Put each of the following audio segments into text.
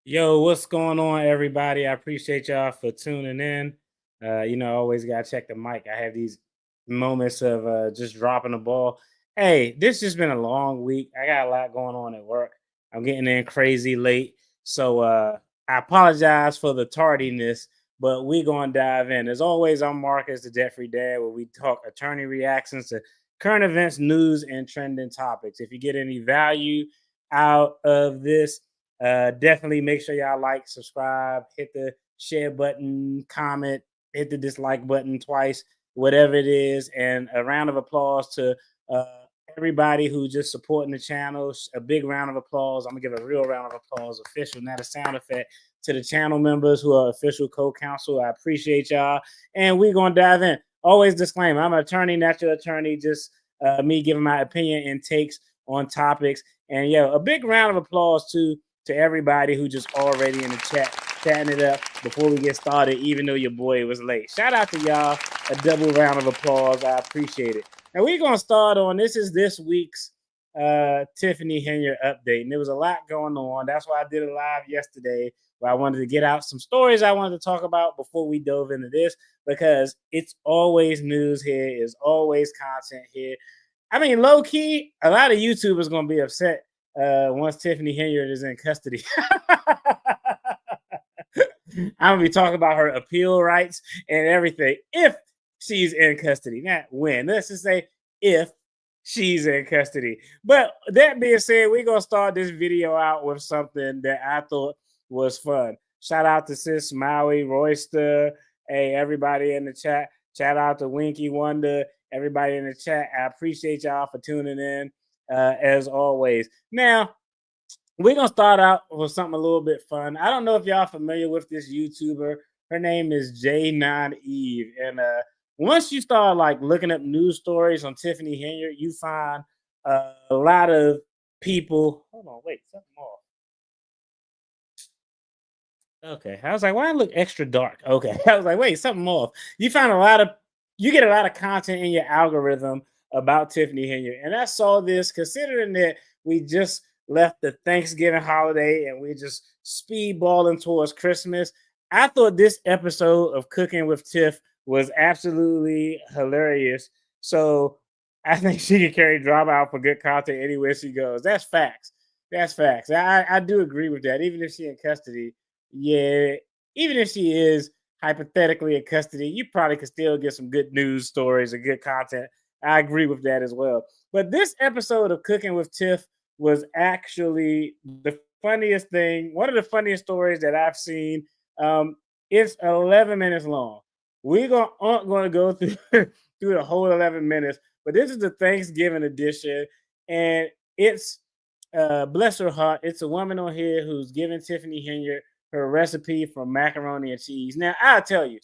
Yo, what's going on, everybody? I appreciate y'all for tuning in. Always gotta check the mic. I have these moments of just dropping the ball. Hey, this just been a long week. I got a lot going on at work. I'm getting in crazy late, so I apologize for the tardiness. But we gonna dive in. As always, I'm Marcus, the Debt-Free Dad, where we talk attorney reactions to current events, news, and trending topics. If you get any value out of this, definitely make sure y'all like, subscribe, hit the share button, comment, hit the dislike button twice, whatever it is. And a round of applause to uh, everybody who just supporting the channel. A big round of applause. I'm gonna give a real round of applause, official, not a sound effect, to the channel members who are official co-counsel. I appreciate y'all. And we're gonna dive in. Always disclaimer: I'm an attorney, not your attorney. Just me giving my opinion and takes on topics. And yeah, a big round of applause to everybody who just already in the chat chatting it up before we get started, even though your boy was late. Shout out to y'all. A double round of applause. I appreciate it. And we're going to start on this week's Tiffany Henyard update. And there was a lot going on. That's why I did it live yesterday, where I wanted to get out some stories I wanted to talk about before we dove into this, because it's always news here, is always content here. I mean, low key, a lot of YouTubers going to be upset once Tiffany Henyard is in custody. I'm gonna be talking about her appeal rights and everything if she's in custody, not when. Let's just say if she's in custody. But that being said, we're gonna start this video out with something that I thought was fun. Shout out to Sis Maui, Royster, hey, everybody in the chat. Shout out to Winky Wonder, everybody in the chat. I appreciate y'all for tuning in as always. Now, we're gonna start out with something a little bit fun. I don't know if y'all familiar with this YouTuber. Her name is J9 Eve, and once you start like looking up news stories on Tiffany Henyard, you find a lot of people. Hold on, wait, something off. Okay, I was like, why I look extra dark? Okay, I was like, wait, something off. You find you get a lot of content in your algorithm about Tiffany Henyard, and I saw this considering that we just left the Thanksgiving holiday and we're just speedballing towards Christmas. I thought this episode of Cooking with Tiff was absolutely hilarious. So I think she can carry drama out for good content anywhere she goes. That's facts. That's facts. I do agree with that. Even if she's in custody, yeah, even if she is hypothetically in custody, you probably could still get some good news stories and good content. I agree with that as well. But this episode of Cooking with Tiff was actually the funniest thing, one of the funniest stories that I've seen. It's 11 minutes long. Aren't going to go through through the whole 11 minutes, but this is the Thanksgiving edition, and it's bless her heart. It's a woman on here who's giving Tiffany Henyard her recipe for macaroni and cheese. Now, I'll tell you,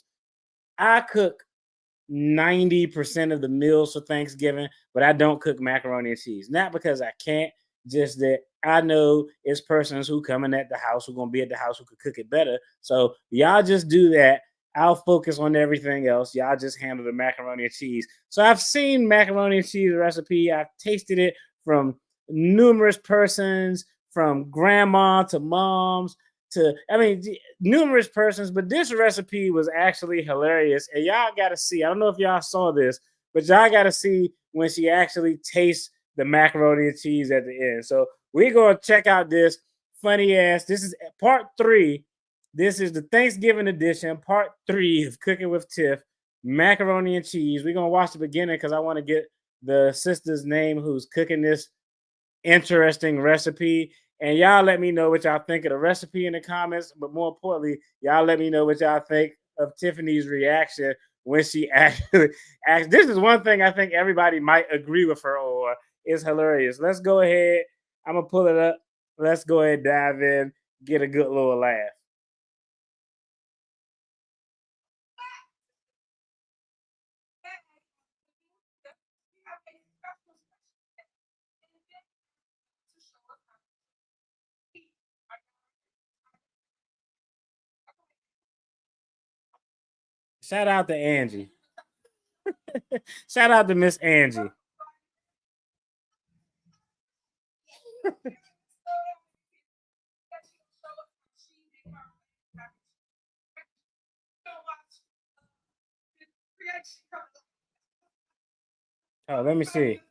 I cook 90% of the meals for Thanksgiving, but I don't cook macaroni and cheese. Not because I can't, just that I know it's persons who coming at the house who gonna be at the house who could cook it better. So y'all just do that. I'll focus on everything else. Y'all just handle the macaroni and cheese. So I've seen macaroni and cheese recipe. I've tasted it from numerous persons, from grandma to moms to, I mean, numerous persons, but this recipe was actually hilarious. And y'all got to see, I don't know if y'all saw this, but y'all got to see when she actually tastes the macaroni and cheese at the end. So we're going to check out this funny ass. This is part 3. This is the Thanksgiving edition, part 3 of Cooking with Tiff, macaroni and cheese. We're going to watch the beginning because I want to get the sister's name who's cooking this interesting recipe. And y'all let me know what y'all think of the recipe in the comments. But more importantly, y'all let me know what y'all think of Tiffany's reaction when she actually acts. This is one thing I think everybody might agree with her or is hilarious. Let's go ahead. I'm going to pull it up. Let's go ahead and dive in, get a good little laugh. Shout out to Angie. Shout out to Miss Angie. Oh, let me see.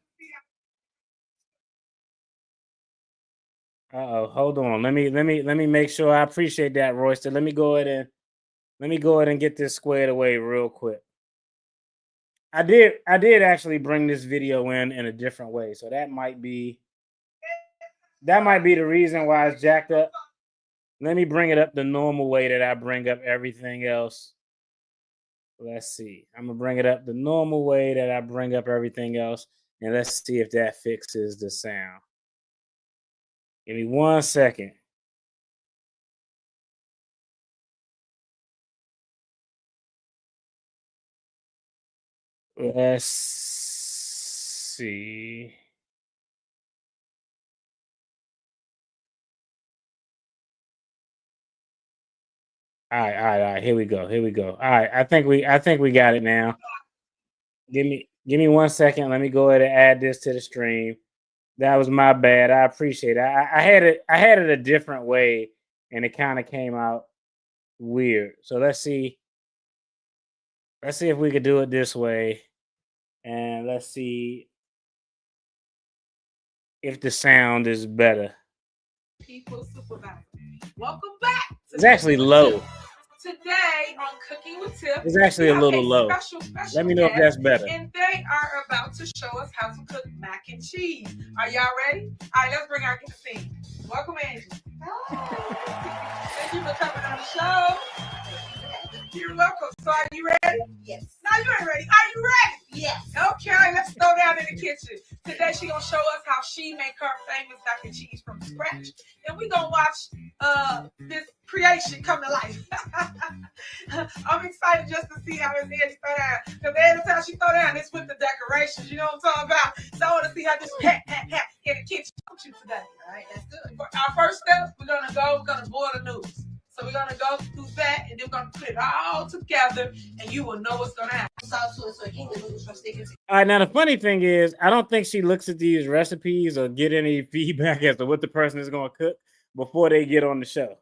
Uh-oh, hold on. Let me make sure. I appreciate that, Royster. Let me go ahead and get this squared away real quick. I did actually bring this video in a different way, so that might be the reason why it's jacked up. Let me bring it up the normal way that I bring up everything else. Let's see. I'm gonna bring it up the normal way that I bring up everything else, and let's see if that fixes the sound. Give me 1 second. Let's see. All right. Here we go. Here we go. All right. I think we got it now. Give me 1 second. Let me go ahead and add this to the stream. That was my bad. I appreciate it. I had it a different way, and it kind of came out weird. So let's see. Let's see if we could do it this way, and let's see if the sound is better. People supervisor. Welcome back. It's actually low. Today on Cooking with Tiff, It's actually a little low. special Let me know if that's better. And they are about to show us how to cook mac and cheese. Are y'all ready? All right, let's bring our scene. Welcome, Angie. Thank you for coming on the show. You're welcome. So are you ready? Yes. No, you ain't ready. Are you ready? Yes. Okay, let's throw down in the kitchen. Today she's gonna show us how she make her famous mac and cheese from scratch. And we're gonna watch this creation come to life. I'm excited just to see how this Angie throw down. Because every time she throw down, it's with the decorations. You know what I'm talking about? So I want to see how this in the kitchen comes you today. All right, that's good. For our first step, we're gonna boil the noodles. So we're gonna go through that, and then we're gonna put it all together, and you will know what's gonna happen. All right, now the funny thing is, I don't think she looks at these recipes or get any feedback as to what the person is going to cook before they get on the show.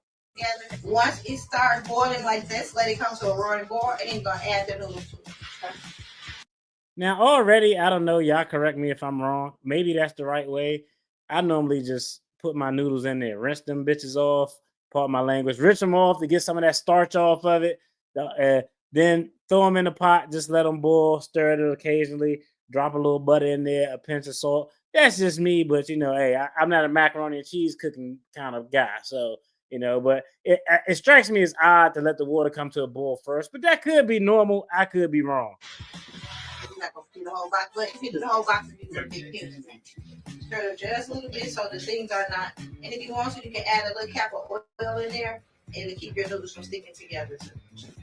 Once it starts boiling like this, let it come to a roaring boil, and then you're gonna add the noodles to it. Now, already, I don't know. Y'all correct me if I'm wrong. Maybe that's the right way. I normally just put my noodles in there, rinse them bitches off. Pardon my language. Rinse them off to get some of that starch off of it. Then throw them in the pot. Just let them boil. Stir it occasionally. Drop a little butter in there. A pinch of salt. That's just me. But hey, I'm not a macaroni and cheese cooking kind of guy. So but it strikes me as odd to let the water come to a boil first. But that could be normal. I could be wrong. You're not gonna do the whole box, but if you do the whole box, you do a big pinch. Stir it just a little bit so the things are not. And if you want to, you can add a little cap of oil in there, and to keep your noodles from sticking together too.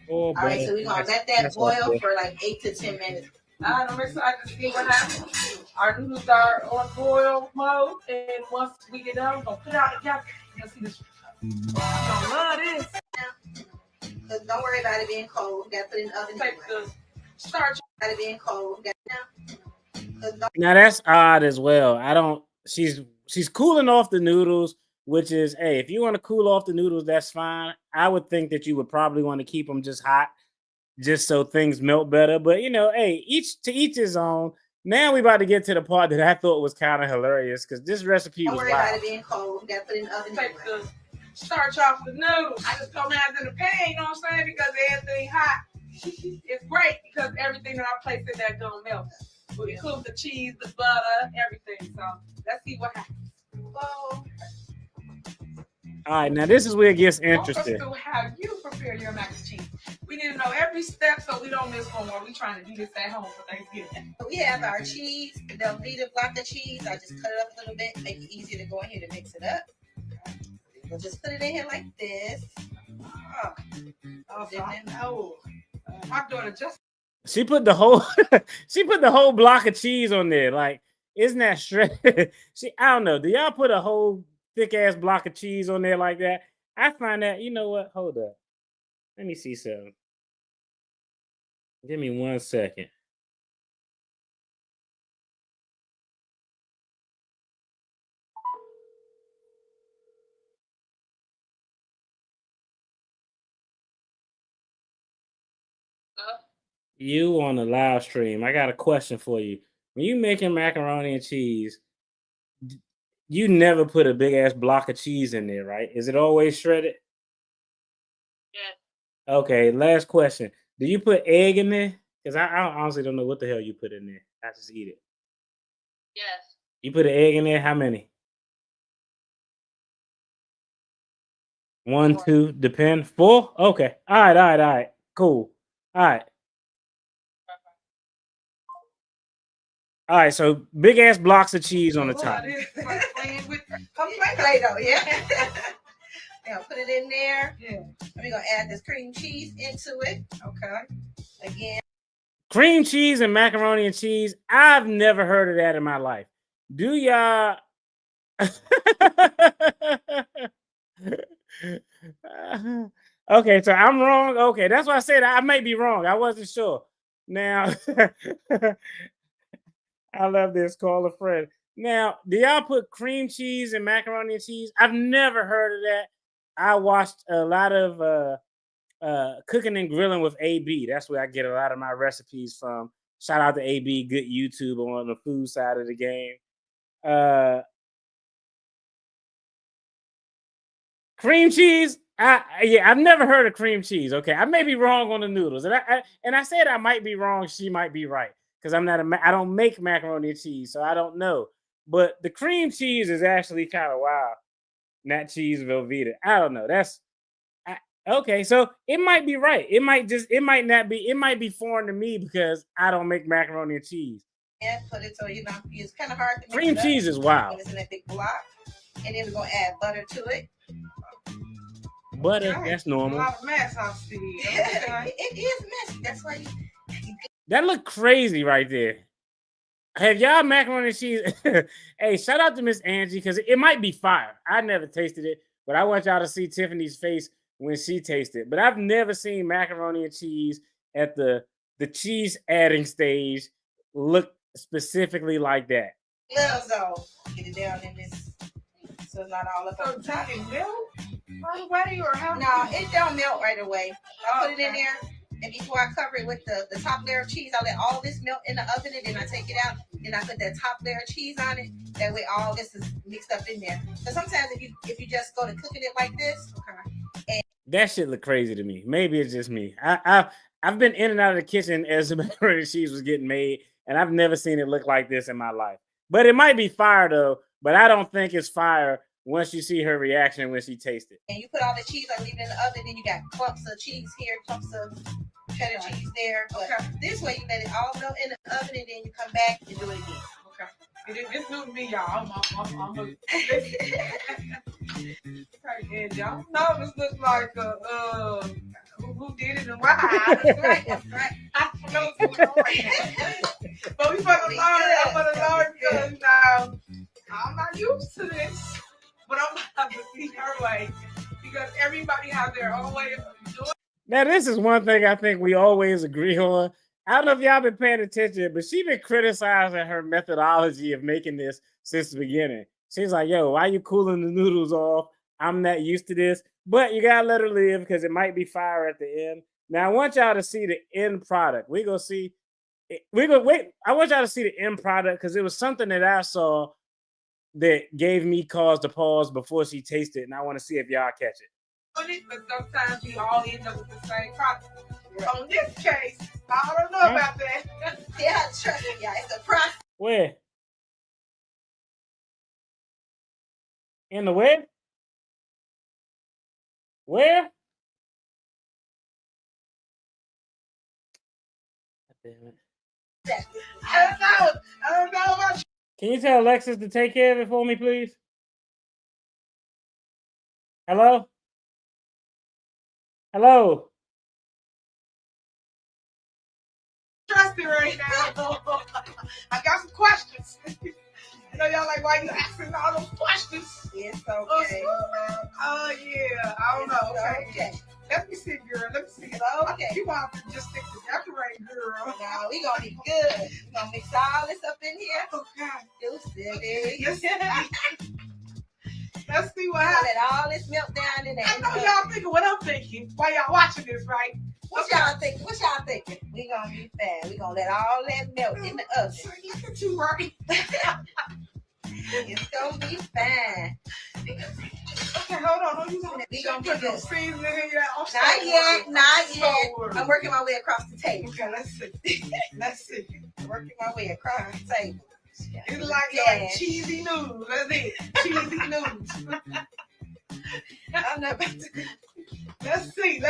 All right, so we're gonna let that boil for like 8 to 10 minutes. I'm excited to see what happens. Our noodles are on boil mode, and once we get done, we're gonna put it out together. You'll see this. I love this. Don't worry about it being cold. You gotta put it in the oven. Take the starch out of being cold. Now that's odd as well. I don't. She's cooling off the noodles, which is, hey, if you want to cool off the noodles, that's fine. I would think that you would probably want to keep them just hot, just so things melt better. But hey, each his own. Now we about to get to the part that I thought was kind of hilarious because this recipe don't was worry wild. About it being cold. You gotta put it in the oven. Take the starch off the noodles. I just throw mine in the pan, you know what I'm saying? Because everything hot. It's great because everything that I place in there gonna melt. We include the cheese, the butter, everything. So let's see what happens. Whoa. All right, now this is where it gets interesting. Walk us through how you prepare your mac and cheese. We need to know every step so we don't miss one more. We're trying to do this at home for Thanksgiving. We have our cheese, the Velveeta block of cheese. I just cut it up a little bit, make it easier to go in here to mix it up. We'll just put it in here like this. My daughter just she put the whole block of cheese on there. Like, isn't that shredded? I don't know. Do y'all put a whole thick ass block of cheese on there like that? I find that, you know what? Hold up. Let me see something. Give me 1 second. You on the live stream. I got a question for you. When you making macaroni and cheese, you never put a big ass block of cheese in there, right? Is it always shredded? Yes. Okay, last question. Do you put egg in there? Because I honestly don't know what the hell you put in there. I just eat it. Yes. You put an egg in there? How many? 1, 4. 2, depend. 4? Okay. All right. Cool. All right. All right, so big ass blocks of cheese on the top. Playing with Play-Doh, yeah. Now put it in there. Yeah. We're gonna add this cream cheese into it. Okay. Again. Cream cheese and macaroni and cheese. I've never heard of that in my life. Do y'all? Okay, so I'm wrong. Okay, that's why I said I may be wrong. I wasn't sure. Now, I love this. Call a friend. Now, do y'all put cream cheese and macaroni and cheese? I've never heard of that. I watched a lot of cooking and grilling with AB. That's where I get a lot of my recipes from. Shout out to AB, good YouTube on the food side of the game. Cream cheese. I've never heard of cream cheese. Okay, I may be wrong on the noodles, and I said I might be wrong. She might be right because I don't make macaroni and cheese, so I don't know. But the cream cheese is actually kind of wild. Not cheese Velveeta. I don't know. Okay. So it might be right. It might not be. It might be foreign to me because I don't make macaroni and cheese. And put it so it's kind of hard to cream cheese is wild. When it's in a big block, and then we're gonna add butter to it. Butter, that's normal. A lot of mess I see. It is messy. That's why that look crazy right there. Have y'all macaroni and cheese? Hey, shout out to Miss Angie because it might be fire. I never tasted it, but I want y'all to see Tiffany's face when she tasted it. But I've never seen macaroni and cheese at the cheese adding stage look specifically like that. So get it down in this, so it's not all up. So does it melt right away or how? No, it don't melt right away. I'll put it in there. And before I cover it with the top layer of cheese, I let all this melt in the oven, and then I take it out, and I put that top layer of cheese on it. That way, all this is mixed up in there. So sometimes, if you just go to cooking it like this, and that shit look crazy to me. Maybe it's just me. I've been in and out of the kitchen as the macaroni and cheese was getting made, and I've never seen it look like this in my life. But it might be fire though. But I don't think it's fire once you see her reaction when she tastes it. And you put all the cheese, I leave it in the oven, then you got clumps of cheese here, clumps of cheddar cheese there. But this way, you let it all melt in the oven, and then you come back and do it again. Okay. It's new to me, y'all. I'm okay, and y'all know this looks like who did it and why. That's right. I know but we gonna learn. I'm gonna learn because now I'm not used to this. But I'm gonna have to see her way because everybody has their own way of doing it. Now, this is one thing I think we always agree on. I don't know if y'all been paying attention, but she been criticizing her methodology of making this since the beginning. She's like, yo, why you cooling the noodles off? I'm not used to this. But you gotta let her live because it might be fire at the end. Now, I want y'all to see the end product. I want y'all to see the end product because it was something that I saw that gave me cause to pause before she tasted it, and I want to see if y'all catch it. But sometimes we all end up with the same product. On this case, I don't know about that. Yeah, trust me, yeah, it's a process. Where? In the where? Where? Damn it. I don't know about you. Can you tell Alexis to take care of it for me, please? Hello? Hello? Trust me right now. I got some questions. I know y'all like, why you asking all those questions? It's okay. Oh, yeah. I don't know. Okay. Let me see, girl. Let me see. Okay. You want to just stick to decorate, girl. Now we gonna be good. We gonna mix all this up in here. Okay. You silly. Let's see what happens. Let all this melt down in there. I know y'all thinking what I'm thinking while y'all watching this, right? What y'all think? What y'all thinking? We gonna be fine. We gonna let all that melt in the oven. Look at you working. It's gonna be fine. Okay, hold on. We gonna put be the good. seasoning in here. Not yet. I'm working my way across the table. Okay, let's see. I'm working my way across the table. It's like cheesy noodles. That's it. Cheesy noodles. I'm not about to. Let's see.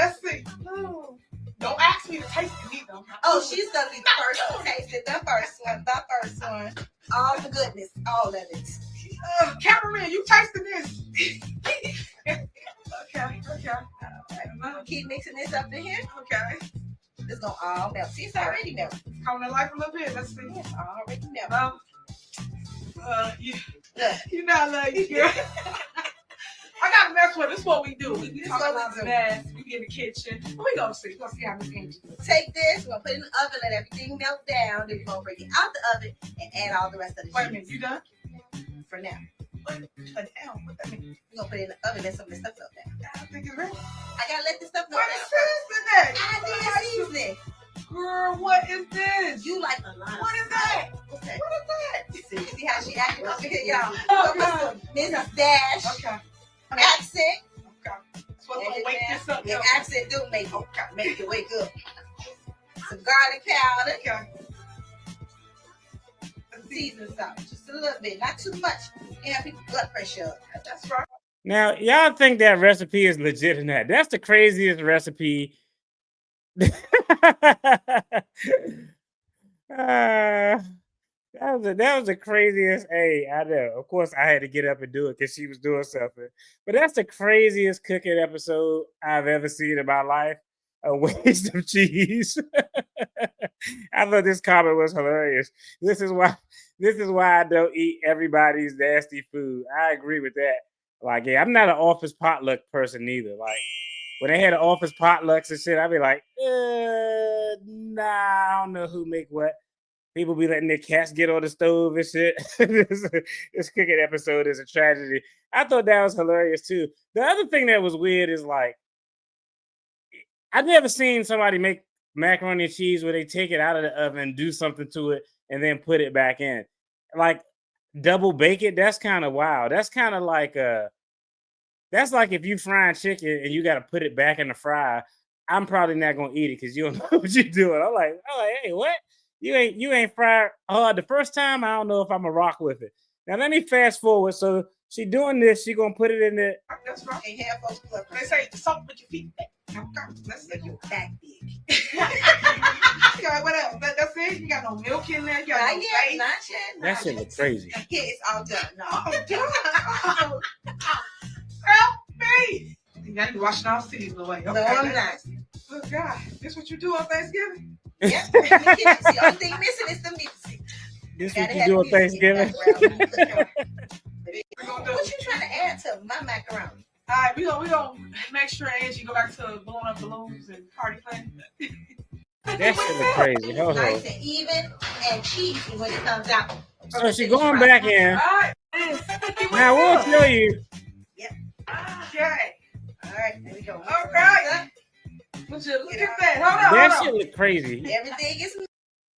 Oh. Don't ask me to taste it either. Oh, she's gonna be the first to taste it. The first one. All the goodness, all of it. Cameraman, you tasting this? Okay. I'm gonna keep mixing this up in here. Okay. It's gonna all melt. See, it's already melted. It's coming to life a little bit. Let's see. It's already melted. You know I love you, girl. I gotta mess with it. This is what we do. We talk about the mess. We get in the kitchen. We gonna see. We're gonna see how Miss Angie does. Take this. We're gonna put it in the oven. Let everything melt down. Then we're gonna bring it out the oven and add all the rest of the Wait a minute. You done? For now. What that mean? We're gonna put it in the oven. Let some of this stuff melt down. I think it's ready. I gotta let this stuff melt What down. is seasoning? I did seasoning. Girl, what is this? You like a lot. What is that? Okay. What is that? See how she acting over here, y'all. Oh, Mrs. Dash. Okay. Accent. Okay. So we're gonna wake this up. Your accent do make you wake up. Some garlic powder. Okay. Seasoning salt. Just a little bit. Not too much. You have people's blood pressure up. That's right. Now, y'all think that recipe is legit or not? That's the craziest recipe. That was the craziest. Hey, I know. Of course, I had to get up and do it because she was doing something. But that's the craziest cooking episode I've ever seen in my life. A waste of cheese. I thought this comment was hilarious. This is why I don't eat everybody's nasty food. I agree with that. Like, yeah, I'm not an office potluck person either. Like, when they had an office potlucks and shit, I'd be like, nah, I don't know who make what. People be letting their cats get on the stove and shit. This cooking episode is a tragedy. I thought that was hilarious too. The other thing that was weird is like, I've never seen somebody make macaroni and cheese where they take it out of the oven, do something to it, and then put it back in. Like double bake it. That's kind of wild. That's kind of like that's like if you frying chicken and you got to put it back in the fryer. I'm probably not gonna eat it because you don't know what you're doing. I'm like, hey, what? You ain't fried hard the first time. I don't know if I'm a rock with it. Now let me fast forward. So she doing this. She gonna put it in the. That's right. And have folks blood They pressure. say salt with your feet back. Let's Make your back big. Okay, what else? That's it. You got no milk in there. You got Not no yet. base. Not yet. That Not shit yet. look crazy. Yeah, it's all done. No. Oh, help me! Now you washing all season away. Okay, No, I'm not. Oh God, this what you do on Thanksgiving? Yeah. The only thing missing is the music. This Gotta what you have do on music in the Thanksgiving? background. We're gonna do. What you trying to add to my macaroni? All right, we gonna make sure Angie go back to blowing up balloons and party planning. That shit look crazy. Hold on. Nice and even and cheesy when it comes out. So she going back in. All right. Now we'll show you. Okay. All right, there we go. All right. Look at that. Hold on. That shit look crazy. Everything is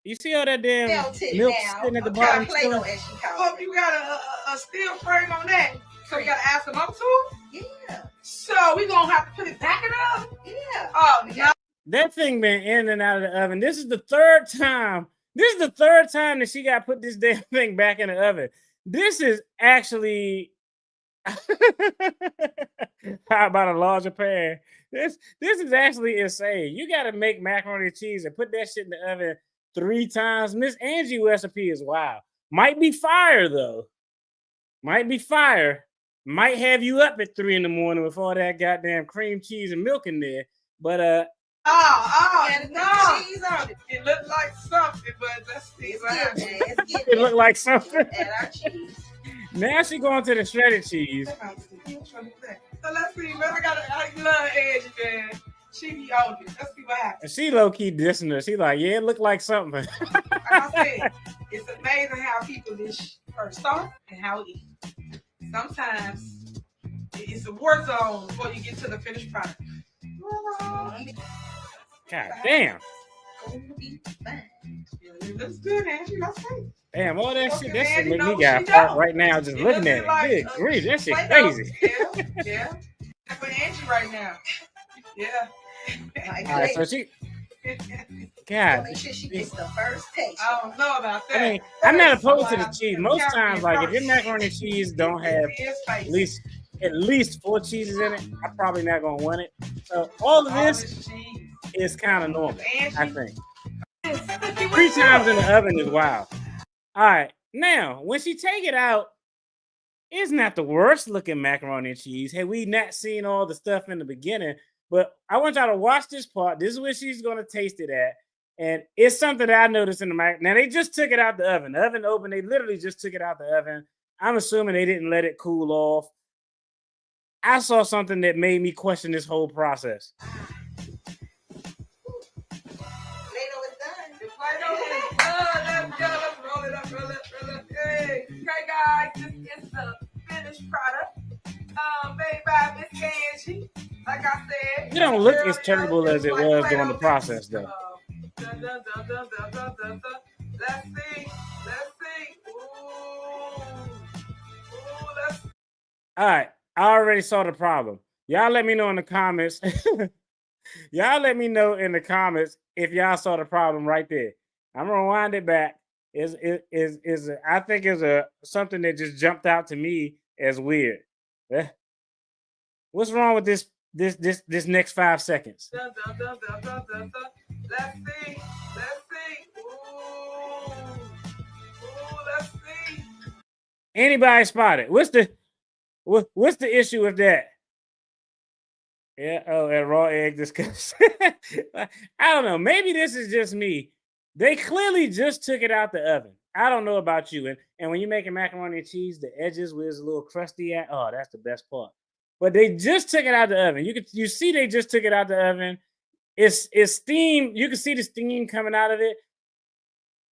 You see all that damn melted milk now. sitting at the Okay, bottom? Play-Doh, as she calls Hope it. you got a steel frame on that. So you gotta add some up to it. Yeah, So we gonna have to put it back in the oven. yeah. Oh no. That thing been in and out of the oven. This is the third time. This is the third time that she got to put this damn thing back in the oven. This is actually how about a larger pan? This is actually insane. You got to make macaroni and cheese and put that shit in the oven 3 times. Miss Angie recipe is wild. Might be fire though. Might be fire. Might have you up at 3 a.m. with all that goddamn cream cheese and milk in there. But And no. the cheese on it. It looked like something, but let's see. It's what good, happens. man. It's good. it looked like something. Add our cheese. Now she going to the shredded cheese. So let's see, man. I love Angie, man. She be on it. Let's see what happens. And she low key dissing her. She like, yeah, it looked like something. Like I said, it's amazing how people dish first start and how it eat. Sometimes it's a war zone before you get to the finished product. God damn. gonna be fine. It looks good, Angie. That's it. Damn, all that Okay, shit. That shit Andy make me knows got she fart don't. right now just It looking looks at it. like Good grief, that shit Play-Doh. crazy. Yeah. For Angie right now. Yeah. Like, All right, so she, God, make sure she gets the first taste. I don't know about that. I mean, I'm not First, opposed to the while cheese. the Most camera times, in like if front. your macaroni and cheese don't have It is at spicy. least 4 cheeses in it, I'm probably not gonna want it. So all of All this this cheese. is kind of normal, I Angie. think. Cookie 3 with times in you. the oven is wild. All right, now when she take it out, it's not the worst looking macaroni and cheese. Hey, we not seen all the stuff in the beginning, but I want y'all to watch this part. This is where she's gonna taste it at. And it's something that I noticed in the mac. Now they just took it out the oven. The oven opened. They literally just took it out the oven. I'm assuming they didn't let it cool off. I saw something that made me question this whole process. Play-Doh is done. The Play-Doh is done. Let's go. Let's roll it up. Roll it. Hey. Okay, guys. This is the finished product. Made by Miss Angie. Like I said. It don't look as terrible as it was during the process, though. Dun, dun, dun, dun, dun, dun, dun, dun. Let's see. Let's see. Ooh, let's see. All right, I already saw the problem. Y'all let me know in the comments. Y'all let me know in the comments if y'all saw the problem right there. I'm gonna rewind it back. I think is a something that just jumped out to me as weird. What's wrong with this next 5 seconds? Dun, dun, dun, dun, dun, dun, dun. Let's see. Let's see. Ooh, let's see. Anybody spot it? What's the issue with that? Yeah, oh, and raw egg disgusting. I don't know. Maybe this is just me. They clearly just took it out the oven. I don't know about you. And when you're making macaroni and cheese, the edges where it's a little crusty at, oh, that's the best part. But they just took it out the oven. You see they just took it out the oven. It's steam. You can see the steam coming out of it.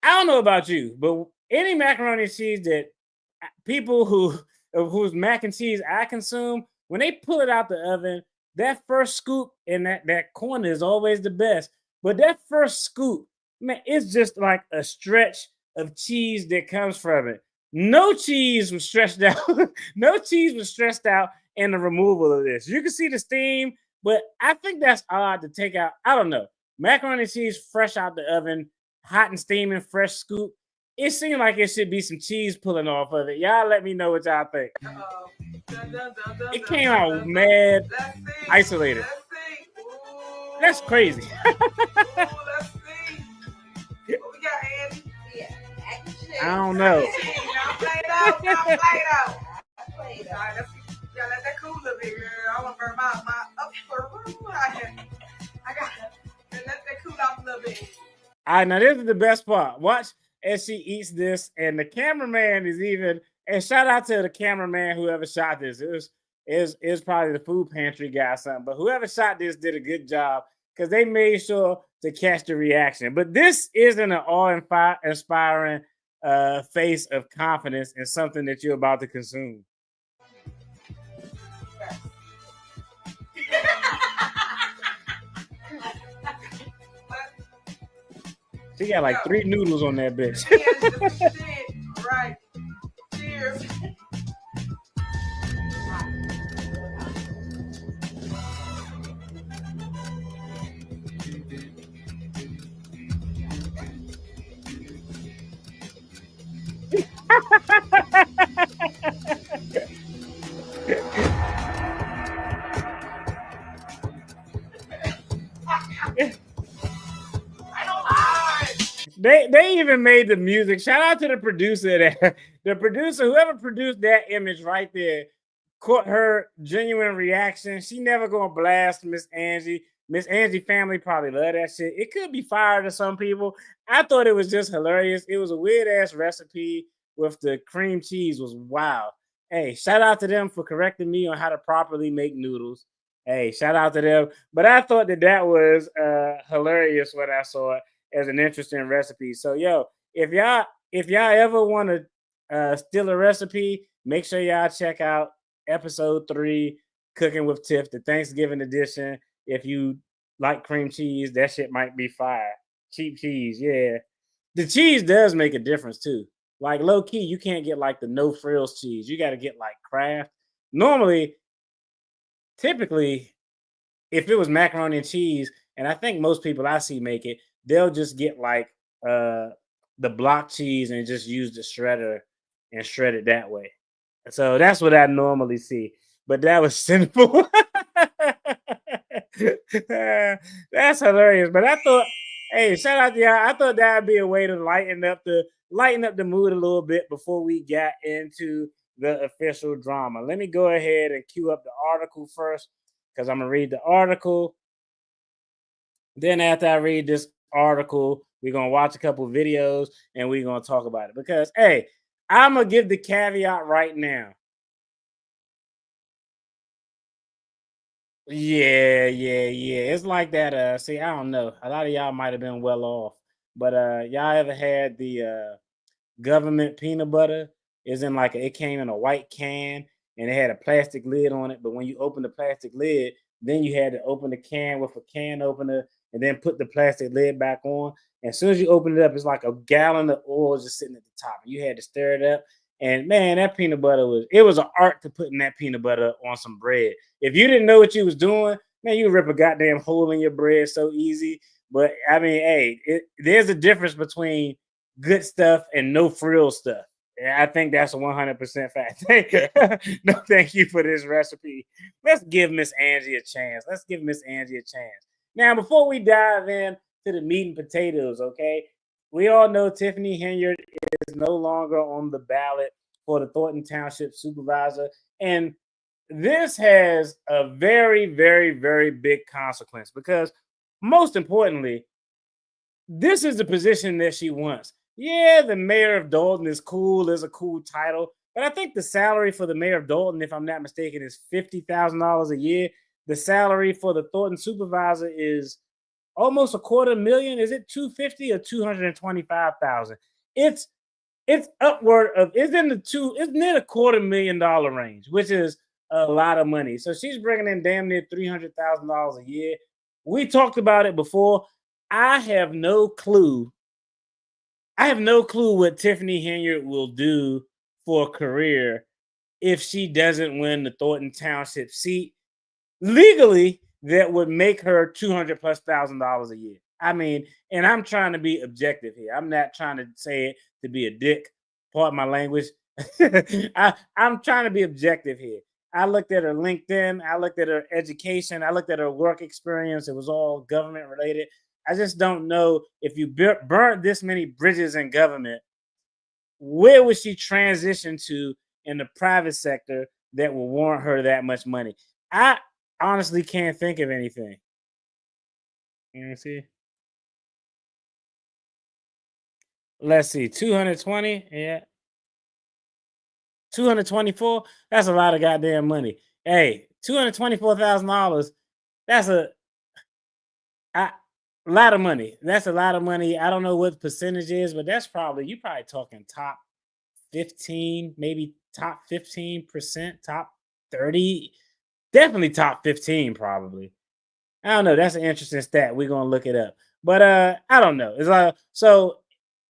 I don't know about you, but any macaroni and cheese that people whose mac and cheese I consume, when they pull it out the oven, that first scoop in that corner is always the best. But that first scoop, man, it's just like a stretch of cheese that comes from it. No cheese was stretched out. No cheese was stressed out in the removal of this. You can see the steam, but I think that's odd to take out. I don't know. Macaroni and cheese fresh out the oven, hot and steaming, fresh scoop. It seemed like it should be some cheese pulling off of it. Y'all let me know what y'all think. It came out mad, isolated. That's crazy. Let's see. What we got, Andy? Yeah. I don't know. Now play it out. Now play it out. Play-Doh. All right, let's see. Yeah, let that cool a little bit, girl. I want to burn my upper room out here. I got to let that cool off a little bit. All right, now this is the best part. Watch as she eats this, and the cameraman is even. And shout out to the cameraman whoever shot this. It was probably the food pantry guy or something, but whoever shot this did a good job because they made sure to catch the reaction. But this isn't an awe-inspiring face of confidence in something that you're about to consume. She got like 3 noodles on that bitch. Right. Cheers. They even made the music. Shout out to the producer there. The producer, whoever produced that image right there, caught her genuine reaction. She never gonna blast Miss Angie. Miss Angie family probably love that shit. It could be fire to some people. I thought it was just hilarious. It was a weird ass recipe with the cream cheese was wild. Hey, shout out to them for correcting me on how to properly make noodles. Hey, shout out to them. But I thought that was hilarious when I saw it as an interesting recipe. So yo, if y'all ever want to steal a recipe, make sure y'all check out episode 3, Cooking with Tiff, the Thanksgiving edition. If you like cream cheese, that shit might be fire. cheap cheese. Yeah, the cheese does make a difference too. Like low key, you can't get like the no frills cheese. You got to get like Kraft. Normally, typically, if it was macaroni and cheese, and I think most people I see make it, they'll just get like uh the block cheese and just use the shredder and shred it that way. So that's what I normally see. But that was sinful. That's hilarious. But I thought, hey, shout out to y'all. I thought that'd be a way to lighten up the mood a little bit before we got into the official drama. Let me go ahead and cue up the article first because I'm gonna read the article. Then after I read this article, we're gonna watch a couple videos and we're gonna talk about it. Because hey, I'm gonna give the caveat right now. Yeah. It's like that. See, I don't know. A lot of y'all might have been well off, but y'all ever had the government peanut butter? Is in like it came in a white can and it had a plastic lid on it. But when you open the plastic lid, then you had to open the can with a can opener and then put the plastic lid back on. And as soon as you open it up, it's like a gallon of oil just sitting at the top. You had to stir it up. And man, that peanut butter was an art to putting that peanut butter on some bread. If you didn't know what you was doing, man, you rip a goddamn hole in your bread so easy. But I mean, hey, there's a difference between good stuff and no frill stuff. And I think that's a 100% fact. No, thank you for this recipe. Let's give Miss Angie a chance. Now, before we dive in to the meat and potatoes, okay, we all know Tiffany Henyard is no longer on the ballot for the Thornton Township Supervisor. And this has a very, very, very big consequence because, most importantly, this is the position that she wants. Yeah, the mayor of Dalton is cool, is a cool title, but I think the salary for the mayor of Dalton, if I'm not mistaken, is $50,000 a year. The salary for the Thornton supervisor is almost $250,000. Is it 250 or 225,000? It's upward of it's near $250,000 range, which is a lot of money. So she's bringing in damn near $300,000 a year. We talked about it before. I have no clue. I have no clue what Tiffany Henyard will do for a career if she doesn't win the Thornton Township seat legally. That would make her $200,000+ a year. I mean, and I'm trying to be objective here. I'm not trying to say it to be a dick. Pardon my language. I'm trying to be objective here. I looked at her LinkedIn. I looked at her education. I looked at her work experience. It was all government related. I just don't know if you burnt this many bridges in government, where would she transition to in the private sector that will warrant her that much money? I honestly can't think of anything. Let me see. Let's see. 220. Yeah. 224. That's a lot of goddamn money. Hey, $224,000. That's a lot of money. That's a lot of money. I don't know what the percentage is, but that's you probably talking top 15, maybe top 15%, top 30, definitely top 15, probably. I don't know. That's an interesting stat. We're gonna look it up. But I don't know. It's like so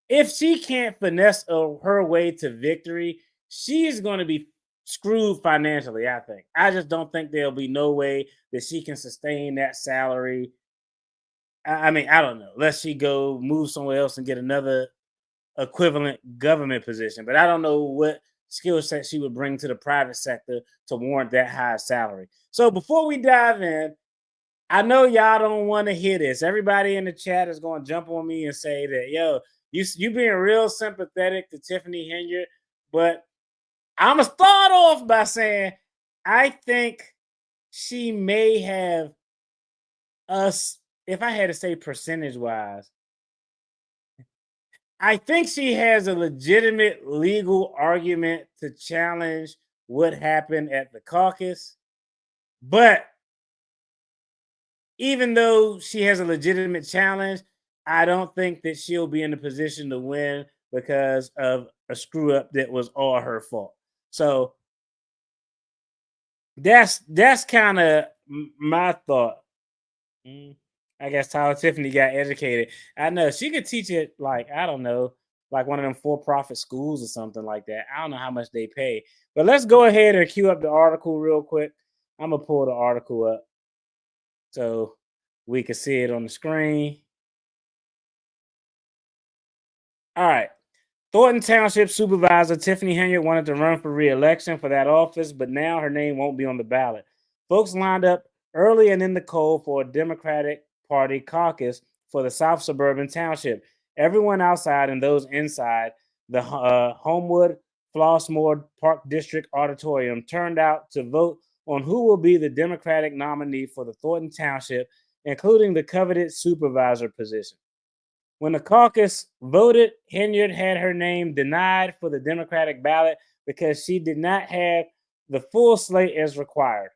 if she can't finesse her way to victory, she's gonna be screwed financially, I think. I just don't think there'll be no way that she can sustain that salary. I mean, I don't know. Unless she go move somewhere else and get another equivalent government position. But I don't know what skill set she would bring to the private sector to warrant that high salary. So before we dive in, I know y'all don't want to hear this. Everybody in the chat is going to jump on me and say that, yo, you being real sympathetic to Tiffany Henyard, but I'm going to start off by saying I think she may have us, if I had to say percentage-wise, I think she has a legitimate legal argument to challenge what happened at the caucus. But even though she has a legitimate challenge, I don't think that she'll be in a position to win because of a screw up that was all her fault. So that's kind of my thought. I guess Tiffany got educated. I know she could teach it like, I don't know, like one of them for-profit schools or something like that. I don't know how much they pay. But let's go ahead and cue up the article real quick. I'm gonna pull the article up so we can see it on the screen. All right. Thornton Township Supervisor Tiffany Henyard wanted to run for re-election for that office, but now her name won't be on the ballot. Folks lined up early and in the cold for a Democratic Party caucus for the South Suburban Township. Everyone outside and those inside the Homewood Flossmoor Park District Auditorium turned out to vote on who will be the Democratic nominee for the Thornton Township, including the coveted supervisor position. When the caucus voted, Henyard had her name denied for the Democratic ballot because she did not have the full slate as required.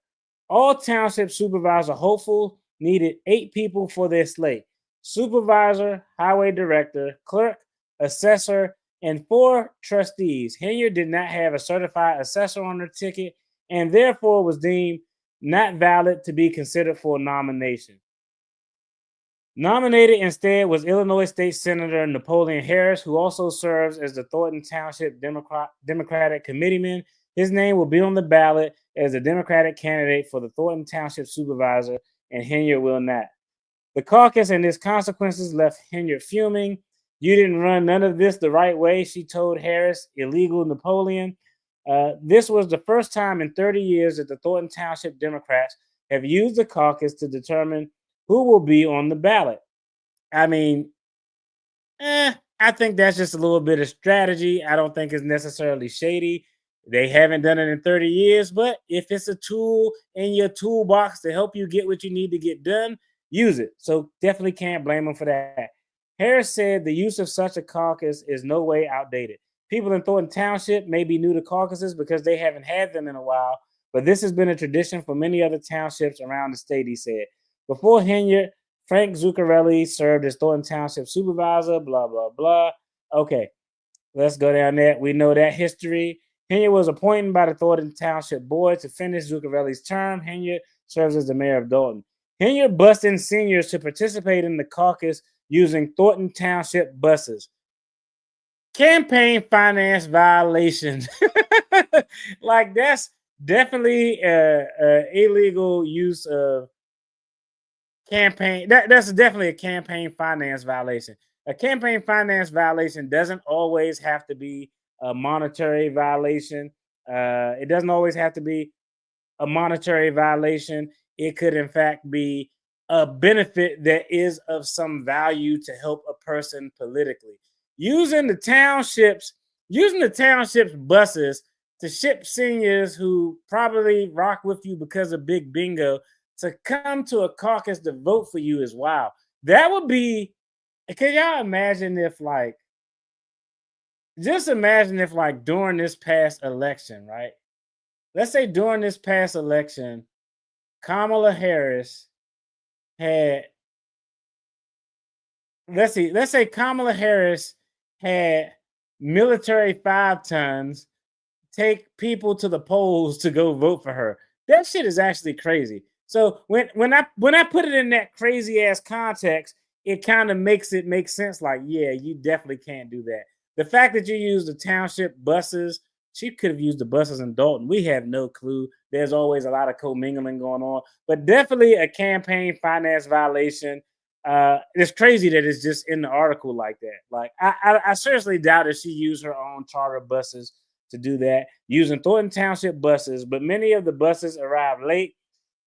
All township supervisor hopefuls needed 8 people for their slate: supervisor, highway director, clerk, assessor, and 4 trustees. Henyard did not have a certified assessor on her ticket and therefore was deemed not valid to be considered for nomination. Nominated instead was Illinois State Senator Napoleon Harris, who also serves as the Thornton Township Democratic Committeeman. His name will be on the ballot as a Democratic candidate for the Thornton Township Supervisor, and Henyard will not. The caucus and its consequences left Henyard fuming. "You didn't run none of this the right way," she told Harris, illegal Napoleon. This was the first time in 30 years that the Thornton Township Democrats have used the caucus to determine who will be on the ballot. I mean, I think that's just a little bit of strategy. I don't think it's necessarily shady. They haven't done it in 30 years, but if it's a tool in your toolbox to help you get what you need to get done, use it. So definitely can't blame them for that. Harris said the use of such a caucus is no way outdated. People in Thornton Township may be new to caucuses because they haven't had them in a while, but this has been a tradition for many other townships around the state, he said. Before Henyard, Frank Zuccarelli served as Thornton Township Supervisor, blah, blah, blah. Okay, let's go down there. We know that history. Henyard was appointed by the Thornton Township Board to finish Zuccarelli's term. Henyard serves as the mayor of Dalton. Henyard bussed in seniors to participate in the caucus using Thornton Township buses. Campaign finance violation. Like, that's definitely illegal use of campaign. That's definitely a campaign finance violation. A campaign finance violation doesn't always have to be a monetary violation. It doesn't always have to be a monetary violation. It could, in fact, be a benefit that is of some value to help a person politically. Using the townships buses to ship seniors who probably rock with you because of Big Bingo to come to a caucus to vote for you is wild. That would be, can y'all imagine if during this past election, right? Let's say during this past election, Kamala Harris had, let's say Kamala Harris had military 5 tons take people to the polls to go vote for her. That shit is actually crazy. So when I put it in that crazy ass context, it kind of makes it make sense. Like, yeah, you definitely can't do that. The fact that you use the township buses, she could have used the buses in Dalton. We have no clue. There's always a lot of commingling going on, but definitely a campaign finance violation. It's crazy that it's just in the article like that. Like, I seriously doubt that she used her own charter buses to do that, using Thornton Township buses, but many of the buses arrived late.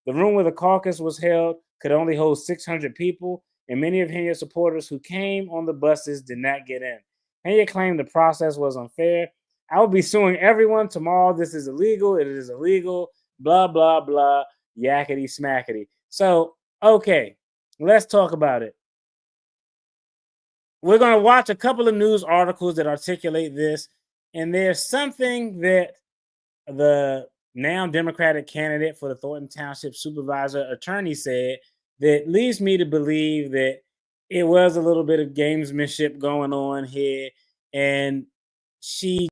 The room where the caucus was held could only hold 600 people, and many of Henyard's supporters who came on the buses did not get in. Henyard claimed the process was unfair. "I will be suing everyone tomorrow. This is illegal. It is illegal. Blah, blah, blah. Yakety smackety." So, okay, let's talk about it. We're going to watch a couple of news articles that articulate this, and there's something that the now Democratic candidate for the Thornton Township Supervisor attorney said that leads me to believe that it was a little bit of gamesmanship going on here, and she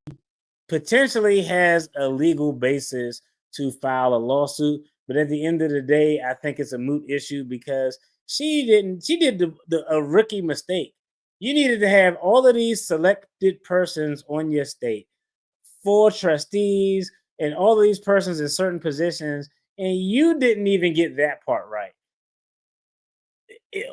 potentially has a legal basis to file a lawsuit. But at the end of the day, I think it's a moot issue because she didn't. She did a rookie mistake. You needed to have all of these selected persons on your state, 4 trustees, and all of these persons in certain positions, and you didn't even get that part right.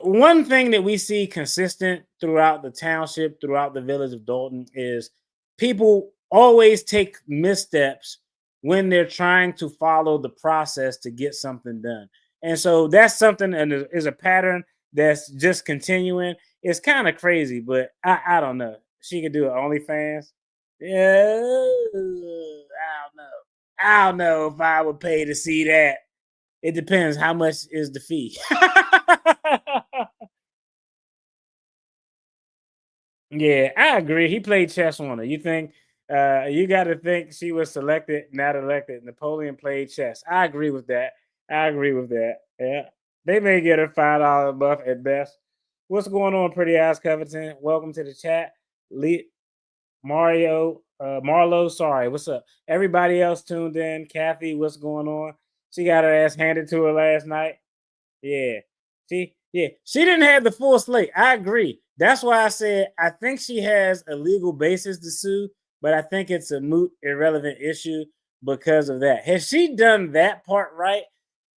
One thing that we see consistent throughout the township, throughout the village of Dalton, is people always take missteps when they're trying to follow the process to get something done. And so that's something, and is a pattern that's just continuing. It's kind of crazy, but I don't know. She could do it OnlyFans. Yeah, I don't know. I don't know if I would pay to see that. It depends how much is the fee. Yeah, I agree. He played chess on her. You think you got to think she was selected, not elected. Napoleon played chess. I agree with that. I agree with that. Yeah, they may get her $5 a month at best. What's going on, Pretty Ass Covington? Welcome to the chat. Marlo, sorry. What's up? Everybody else tuned in. Kathy, what's going on? She got her ass handed to her last night. Yeah. She didn't have the full slate. I agree. That's why I said I think she has a legal basis to sue, but I think it's a moot, irrelevant issue because of that. Has she done that part right?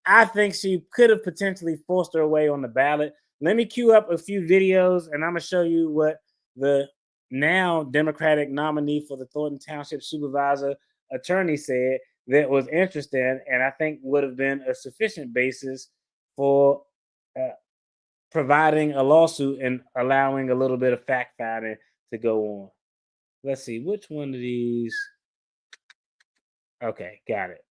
I think she could have potentially forced her way on the ballot. Let me queue up a few videos, and I'm going to show you what the now Democratic nominee for the Thornton Township Supervisor Attorney said that was interesting, and I think would have been a sufficient basis for providing a lawsuit and allowing a little bit of fact finding to go on. Let's see, which one of these? Okay, got it.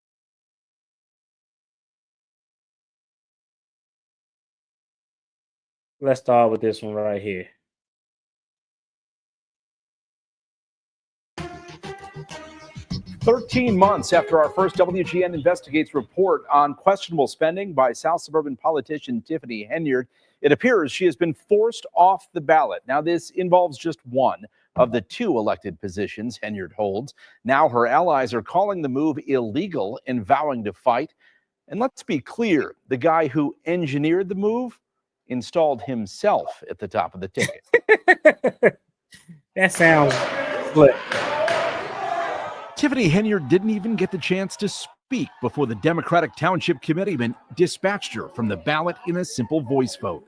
Let's start with this one right here. "13 months after our first WGN Investigates report on questionable spending by South Suburban politician Tiffany Henyard, it appears she has been forced off the ballot. Now, this involves just one of the 2 elected positions Henyard holds. Now her allies are calling the move illegal and vowing to fight. And let's be clear, the guy who engineered the move installed himself at the top of the ticket. That sounds split. Tiffany Henyard didn't even get the chance to speak before the Democratic Township Committeeman dispatched her from the ballot in a simple voice vote.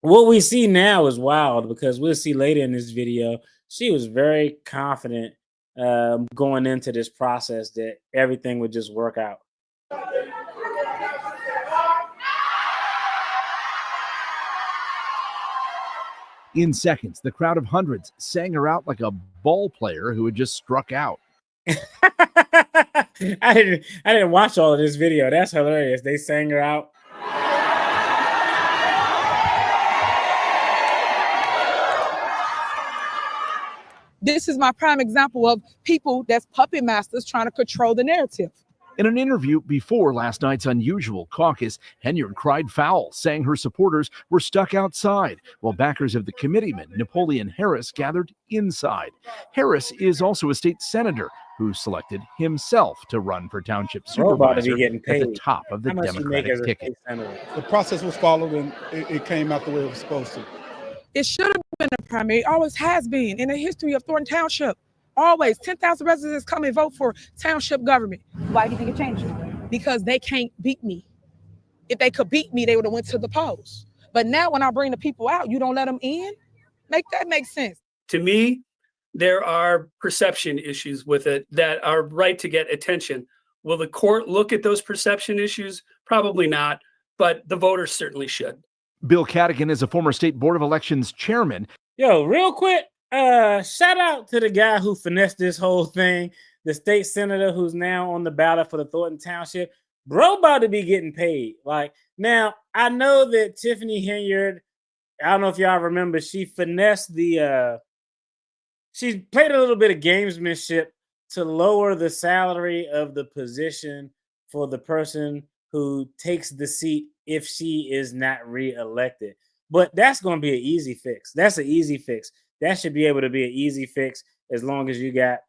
What we see now is wild because we'll see later in this video, she was very confident going into this process that everything would just work out. In seconds, the crowd of hundreds sang her out like a ball player who had just struck out. I didn't watch all of this video. That's hilarious. They sang her out. This is my prime example of people that's puppet masters trying to control the narrative. In an interview before last night's unusual caucus, Henyard cried foul, saying her supporters were stuck outside, while backers of the committeeman, Napoleon Harris, gathered inside. Harris is also a state senator who selected himself to run for township supervisor at the top of the Democratic ticket. The process was followed, and it came out the way it was supposed to. It should have been a primary, always has been in the history of Thornton Township. Always 10,000 residents come and vote for township government. Why do you think it changed? Because they can't beat me. If they could beat me, they would have went to the polls. But now when I bring the people out, you don't let them in? Make sense. To me, there are perception issues with it that are right to get attention. Will the court look at those perception issues? Probably not, but the voters certainly should. Bill Cadigan is a former state board of elections chairman. Yo, real quick, shout out to the guy who finessed this whole thing, the state senator who's now on the ballot for the Thornton Township. Bro about to be getting paid. Like, now, I know that Tiffany Henyard, I don't know if y'all remember, she finessed she played a little bit of gamesmanship to lower the salary of the position for the person who takes the seat if she is not reelected. But that's going to be an easy fix. That's an easy fix. That should be able to be an easy fix as long as you got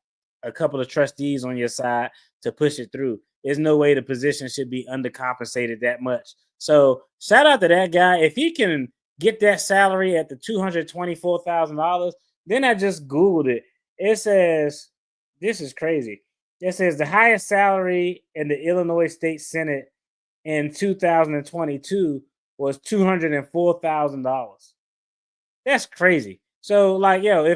a couple of trustees on your side to push it through. there's no way the position should be undercompensated that much. So shout out to that guy. If he can get that salary at the $224,000, then I just Googled it. It says, this is crazy. It says the highest salary in the Illinois State Senate in 2022 was $204,000. That's crazy. So like, yo,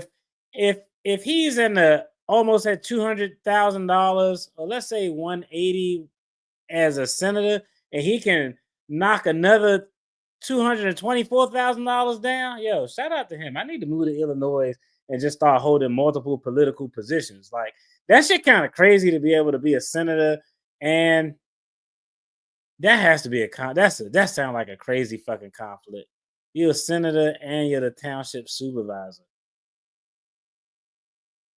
if he's in the almost at $200,000, or let's say 180 as a senator, and he can knock another $224,000 down, yo, shout out to him. I need to move to Illinois and just start holding multiple political positions. Like, that shit kind of crazy to be able to be a senator, and that has to be that sounds like a crazy fucking conflict. You're a senator and you're the township supervisor.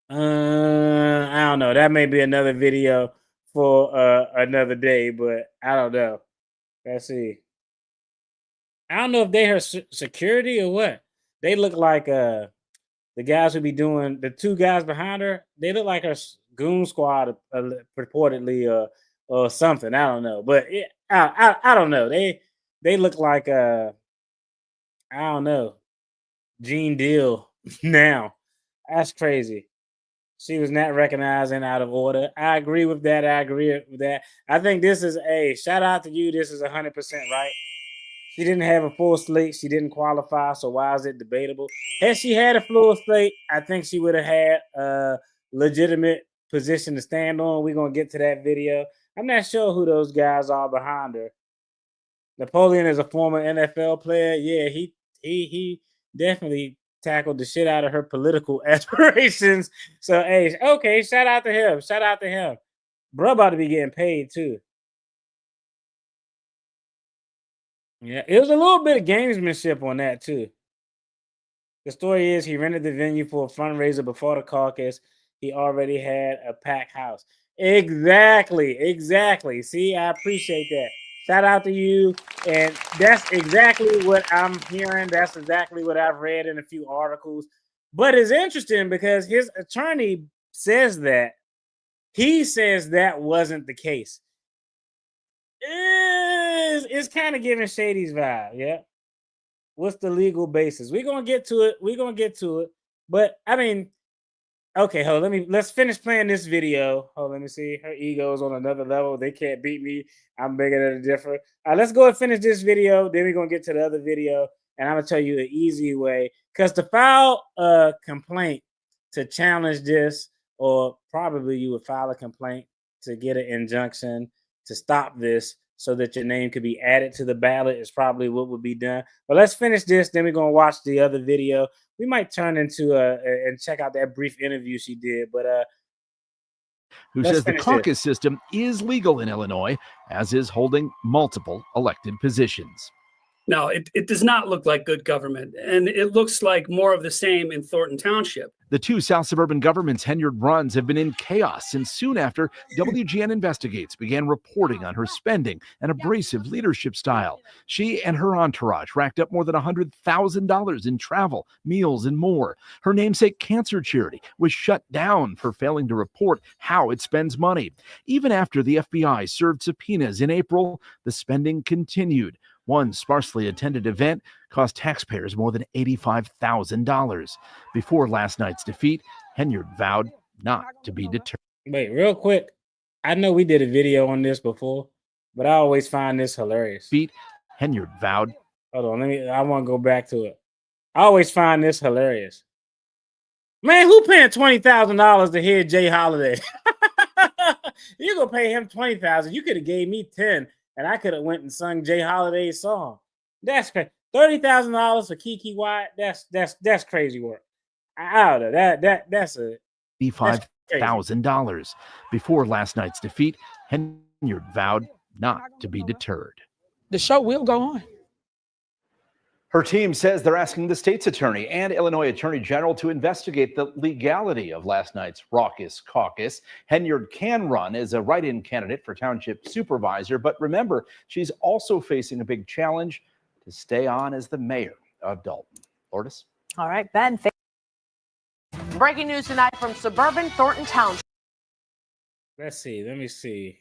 I don't know. That may be another video for another day, but I don't know. Let's see. I don't know if they are security or what. They look like the guys who be doing, the two guys behind her. They look like her goon squad purportedly, or something. I don't know, but I don't know. They look like I don't know, Gene Deal now. That's crazy. She was not recognized and out of order. I agree with that. I think this is a shout out to you. This is 100% right. She didn't have a full slate. She didn't qualify. So why is it debatable? Had she had a full slate, I think she would have had a legitimate position to stand on. We're going to get to that video. I'm not sure who those guys are behind her. Napoleon is a former NFL player. Yeah, he definitely tackled the shit out of her political aspirations. So, hey, okay, shout out to him. Bro about to be getting paid too. Yeah, it was a little bit of gamesmanship on that too. The story is he rented the venue for a fundraiser before the caucus. He already had a packed house. Exactly. See, I appreciate that. Shout out to you. And that's exactly what I'm hearing. That's exactly what I've read in a few articles. But it's interesting because his attorney says that. He says that wasn't the case. It's kind of giving Shady's vibe, yeah. What's the legal basis? We're gonna get to it. But I mean, okay, let's finish playing this video. Let me see. Her ego is on another level. They can't beat me. I'm bigger than a different. Let's go and finish this video. Then we're gonna get to the other video, and I'm gonna tell you an easy way. Because to file a complaint to challenge this, or probably you would file a complaint to get an injunction to stop this so that your name could be added to the ballot is probably what would be done. But let's finish this. Then we're going to watch the other video. We might turn into and check out that brief interview she did. But who says the caucus system is legal in Illinois, as is holding multiple elected positions. No, it does not look like good government, and it looks like more of the same in Thornton Township. The two South Suburban governments Henyard runs have been in chaos since soon after WGN Investigates began reporting on her spending and abrasive leadership style. She and her entourage racked up more than $100,000 in travel, meals, and more. Her namesake cancer charity was shut down for failing to report how it spends money. Even after the FBI served subpoenas in April, the spending continued. One sparsely attended event cost taxpayers more than $85,000. Before last night's defeat, Henyard vowed not to be deterred. Wait, real quick. I know we did a video on this before, but I always find this hilarious. Henyard vowed. Hold on, I want to go back to it. I always find this hilarious. Man, who paying $20,000 to hear Jay Holiday? You gonna pay him $20,000? You could have gave me $10,000. And I could have went and sung Jay Holiday's song. That's crazy. $30,000 for Kiki Wyatt. That's crazy work. I don't know. That's $85,000. Before last night's defeat, Henyard vowed not to be deterred. The show will go on. Her team says they're asking the state's attorney and Illinois Attorney General to investigate the legality of last night's raucous caucus. Henyard can run as a write-in candidate for township supervisor, but remember, she's also facing a big challenge to stay on as the mayor of Dalton. Lourdes? All right, Ben. Breaking news tonight from suburban Thornton Township. Let's see. Let me see.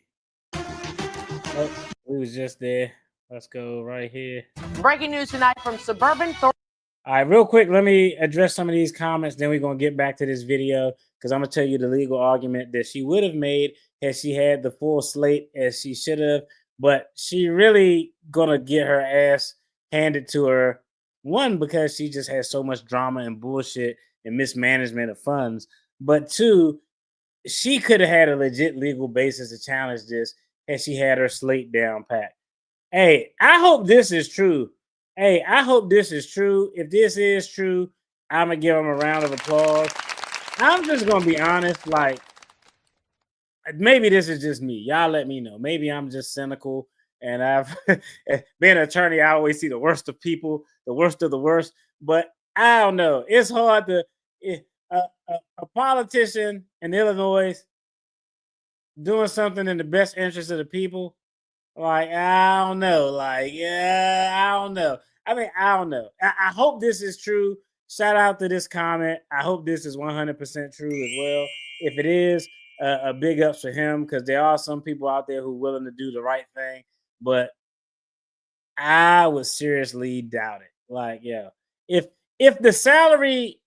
Oh, we was just there. Let's go right here. Breaking news tonight from suburban. All right, real quick, let me address some of these comments. Then we're going to get back to this video because I'm going to tell you the legal argument that she would have made had she had the full slate as she should have. But she really going to get her ass handed to her. One, because she just has so much drama and bullshit and mismanagement of funds. But two, she could have had a legit legal basis to challenge this had she had her slate down pat. Hey, I hope this is true. Hey, I hope this is true. If this is true, I'm gonna give him a round of applause. I'm just gonna be honest, like maybe this is just me. Y'all let me know. Maybe I'm just cynical and I've been an attorney. I always see the worst of people, the worst of the worst. But I don't know. It's hard to a politician in Illinois doing something in the best interest of the people. Like, I don't know. Like, yeah, I don't know. I mean, I don't know. I hope this is true. Shout out to this comment. I hope this is 100% true as well. If it is, a big ups for him because there are some people out there who are willing to do the right thing. But I would seriously doubt it. Like, yeah, if the salary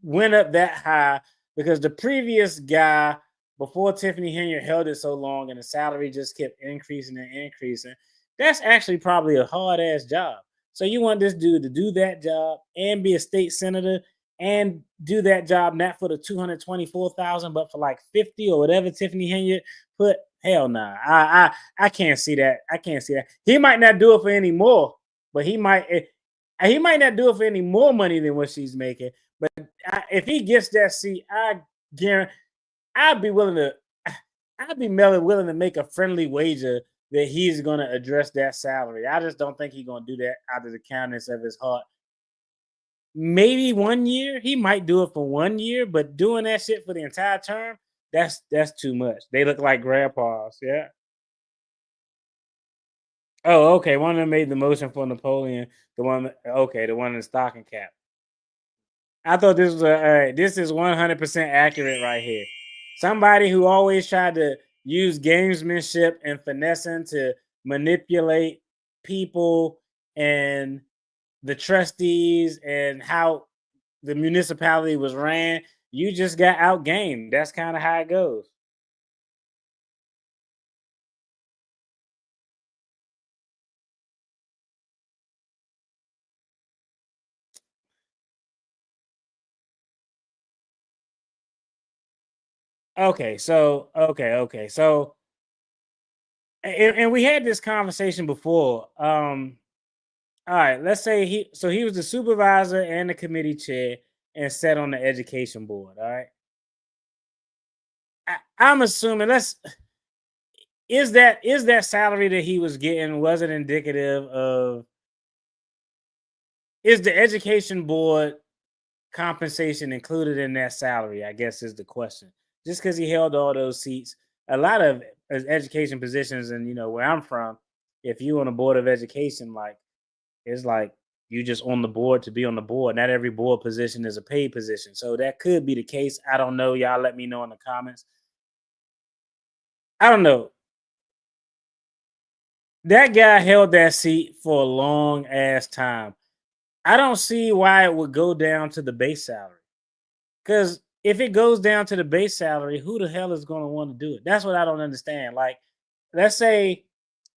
went up that high because the previous guy before Tiffany Henyard held it so long and the salary just kept increasing and increasing, that's actually probably a hard ass job. So you want this dude to do that job and be a state senator and do that job not for the 224,000, but for like 50 or whatever Tiffany Henyard put. Hell nah. I can't see that. I can't see that. He might not do it for any more, but he might not do it for any more money than what she's making. But if he gets that seat, I guarantee I'd be willing to make a friendly wager that he's going to address that salary. I just don't think he's going to do that out of the kindness of his heart. Maybe 1 year. He might do it for 1 year, but doing that shit for the entire term, that's too much. They look like grandpas. Yeah. Oh, okay. One of them made the motion for Napoleon. The one in the stocking cap. I thought this was this is 100% accurate right here. Somebody who always tried to use gamesmanship and finessing to manipulate people and the trustees and how the municipality was ran, you just got outgamed. That's kind of how it goes. Okay, so and we had this conversation before. All right, let's say he was the supervisor and the committee chair and sat on the education board. All right. I'm assuming is that salary that he was getting, was it indicative of, is the education board compensation included in that salary? I guess is the question. Just because he held all those seats, a lot of education positions, and where I'm from, if you on a board of education, like it's like you just on the board to be on the board. Not every board position is a paid position, so that could be the case. I don't know. Y'all let me know in the comments. I don't know. That guy held that seat for a long ass time. I don't see why it would go down to the base salary. Because if it goes down to the base salary, who the hell is going to want to do it? That's what I don't understand. Like, let's say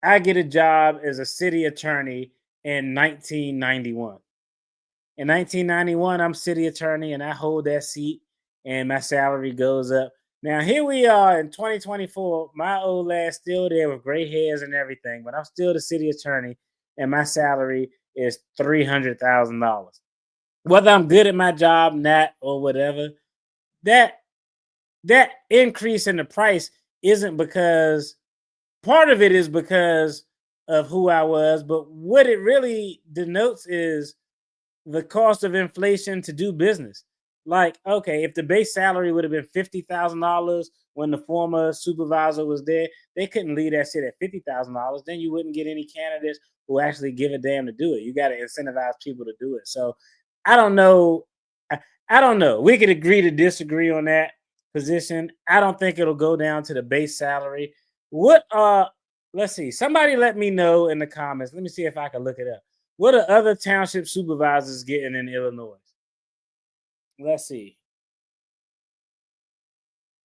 I get a job as a city attorney in 1991. In 1991, I'm city attorney and I hold that seat and my salary goes up. Now, here we are in 2024. My old ass still there with gray hairs and everything, but I'm still the city attorney and my salary is $300,000. Whether I'm good at my job, not, or whatever, that increase in the price isn't because, part of it is because of who I was, but what it really denotes is the cost of inflation to do business. Like, okay, if the base salary would have been $50,000 when the former supervisor was there, they couldn't leave that shit at $50,000. Then you wouldn't get any candidates who actually give a damn to do it. You got to incentivize people to do it. So I don't know. I don't know. We could agree to disagree on that position. I don't think it'll go down to the base salary. What Let's see. Somebody let me know in the comments. Let me see if I can look it up. What are other township supervisors getting in Illinois? Let's see.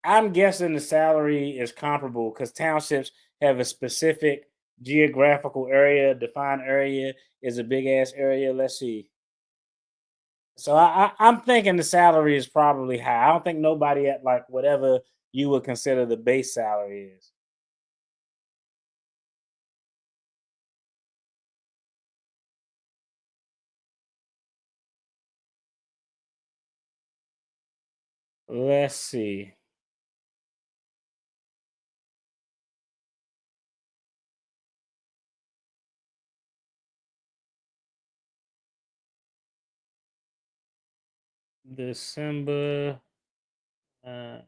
I'm guessing the salary is comparable because townships have a specific geographical area. Defined area is a big ass area. Let's see. So I'm thinking the salary is probably high. I don't think nobody at like whatever you would consider the base salary is. Let's see. December. Uh,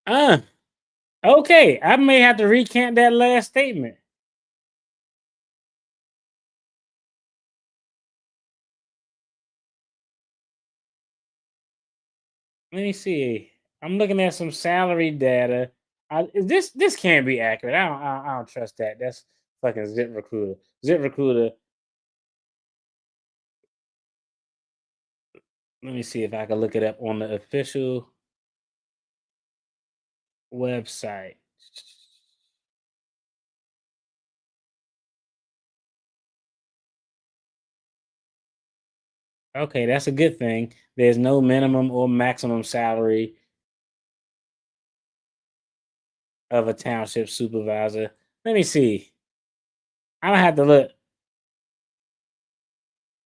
uh, okay. I may have to recant that last statement. Let me see. I'm looking at some salary data. This can't be accurate. I don't trust that. That's fucking ZipRecruiter. ZipRecruiter. Let me see if I can look it up on the official website. Okay, that's a good thing. There's no minimum or maximum salary of a township supervisor. Let me see. I don't have to look.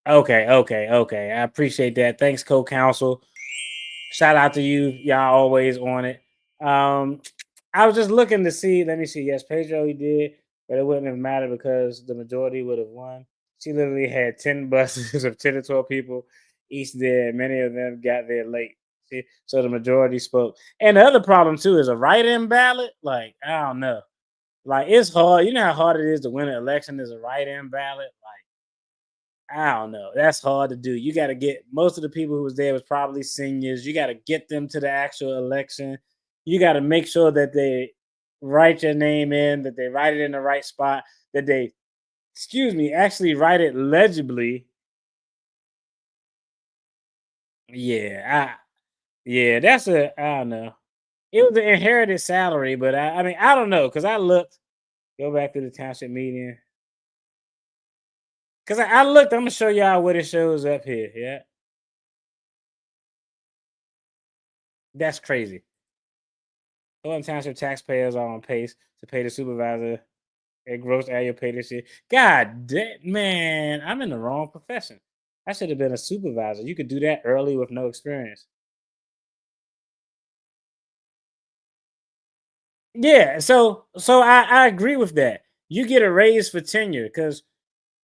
Okay. I appreciate that. Thanks, co-counsel. Shout out to you. Y'all always on it. I was just looking to see. Let me see. Yes, Pedro, he did, but it wouldn't have mattered because the majority would have won. She literally had 10 buses of 10 to 12 people each there. And many of them got there late. See? So the majority spoke. And the other problem, too, is a write-in ballot. Like, I don't know. Like, it's hard. You know how hard it is to win an election as a write-in ballot? Like, I don't know. That's hard to do. You got to get most of the people who was there was probably seniors. You got to get them to the actual election. You got to make sure that they write your name in, that they write it in the right spot, that they, excuse me, actually write it legibly. Yeah, yeah, that's a I don't know. It was an inherited salary, but I mean I don't know because I looked. Go back to the township meeting because I looked. I'm gonna show y'all what it shows up here. Yeah, that's crazy. Owen Township taxpayers are on pace to pay the supervisor a gross annual pay this year. God damn, man, I'm in the wrong profession. I should have been a supervisor. You could do that early with no experience. Yeah, so I agree with that. You get a raise for tenure because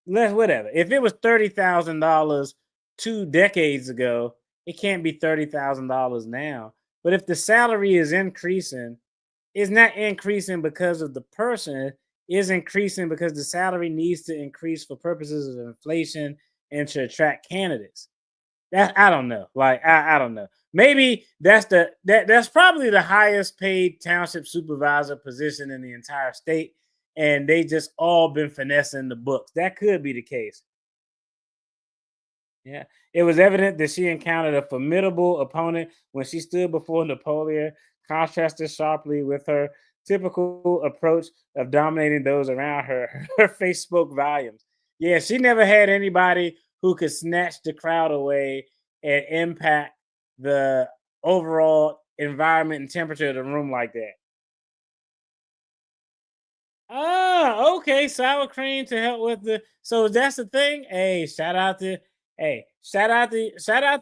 let's whatever. If it was $30,000 2 decades ago, it can't be $30,000 now. But if the salary is increasing, it's not increasing because of the person, is increasing because the salary needs to increase for purposes of inflation and to attract candidates. That I don't know. Like I don't know. Maybe that's probably the highest paid township supervisor position in the entire state, and they just all been finessing the books. That could be the case. Yeah. It was evident that she encountered a formidable opponent when she stood before Napoleon, contrasted sharply with her typical approach of dominating those around her. Her face spoke volumes. Yeah, she never had anybody who could snatch the crowd away and impact the overall environment and temperature of the room like that. Ah, okay, sour cream to help with the. So that's the thing. Hey, shout out to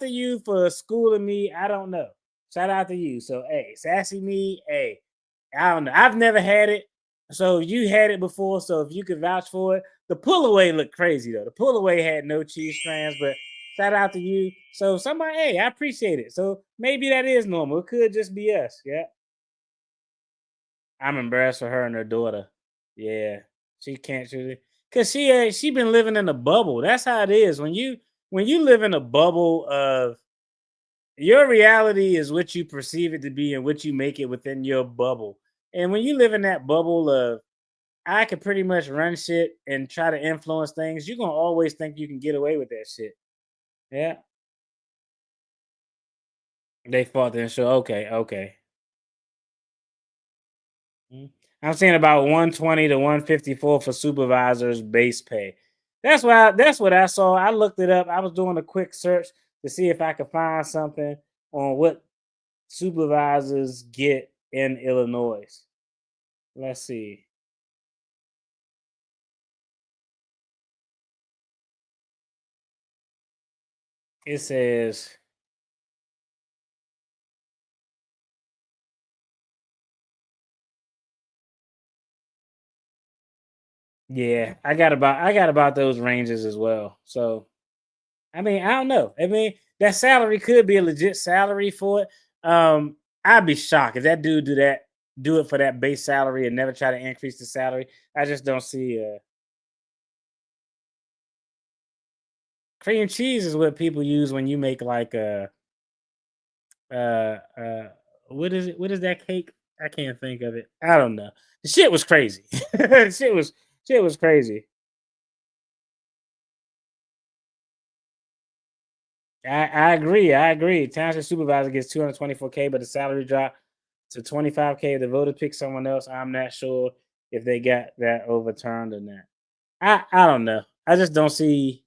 you for schooling me. I don't know. Shout out to you. So hey, sassy me. Hey, I don't know. I've never had it. So you had it before. So if you could vouch for it, the pull away looked crazy though. The pull away had no cheese strands, but shout out to you. So somebody, hey, I appreciate it. So maybe that is normal. It could just be us. Yeah. I'm embarrassed for her and her daughter. Yeah, she can't shoot it because she been living in a bubble. That's how it is when you live in a bubble of Your reality is what you perceive it to be and what you make it within your bubble. And when you live in that bubble of I can pretty much run shit and try to influence things, you're gonna always think you can get away with that shit. Yeah. They fought the show. Okay, okay. Mm. I'm seeing about 120 to 154 for supervisors base pay. That's what I saw. I looked it up. I was doing a quick search to see if I could find something on what supervisors get in Illinois. Let's see. It says yeah, I got about those ranges as well. So I mean, I don't know. I mean, that salary could be a legit salary for it. I'd be shocked if that dude do it for that base salary and never try to increase the salary. I just don't see cream cheese is what people use when you make like uh uh what is it? What is that cake? I can't think of it. I don't know. The shit was crazy. Shit was crazy. I agree. I agree. Township supervisor gets 224K, but the salary drop to 25K. If the voter picks someone else, I'm not sure if they got that overturned or not. I don't know. I just don't see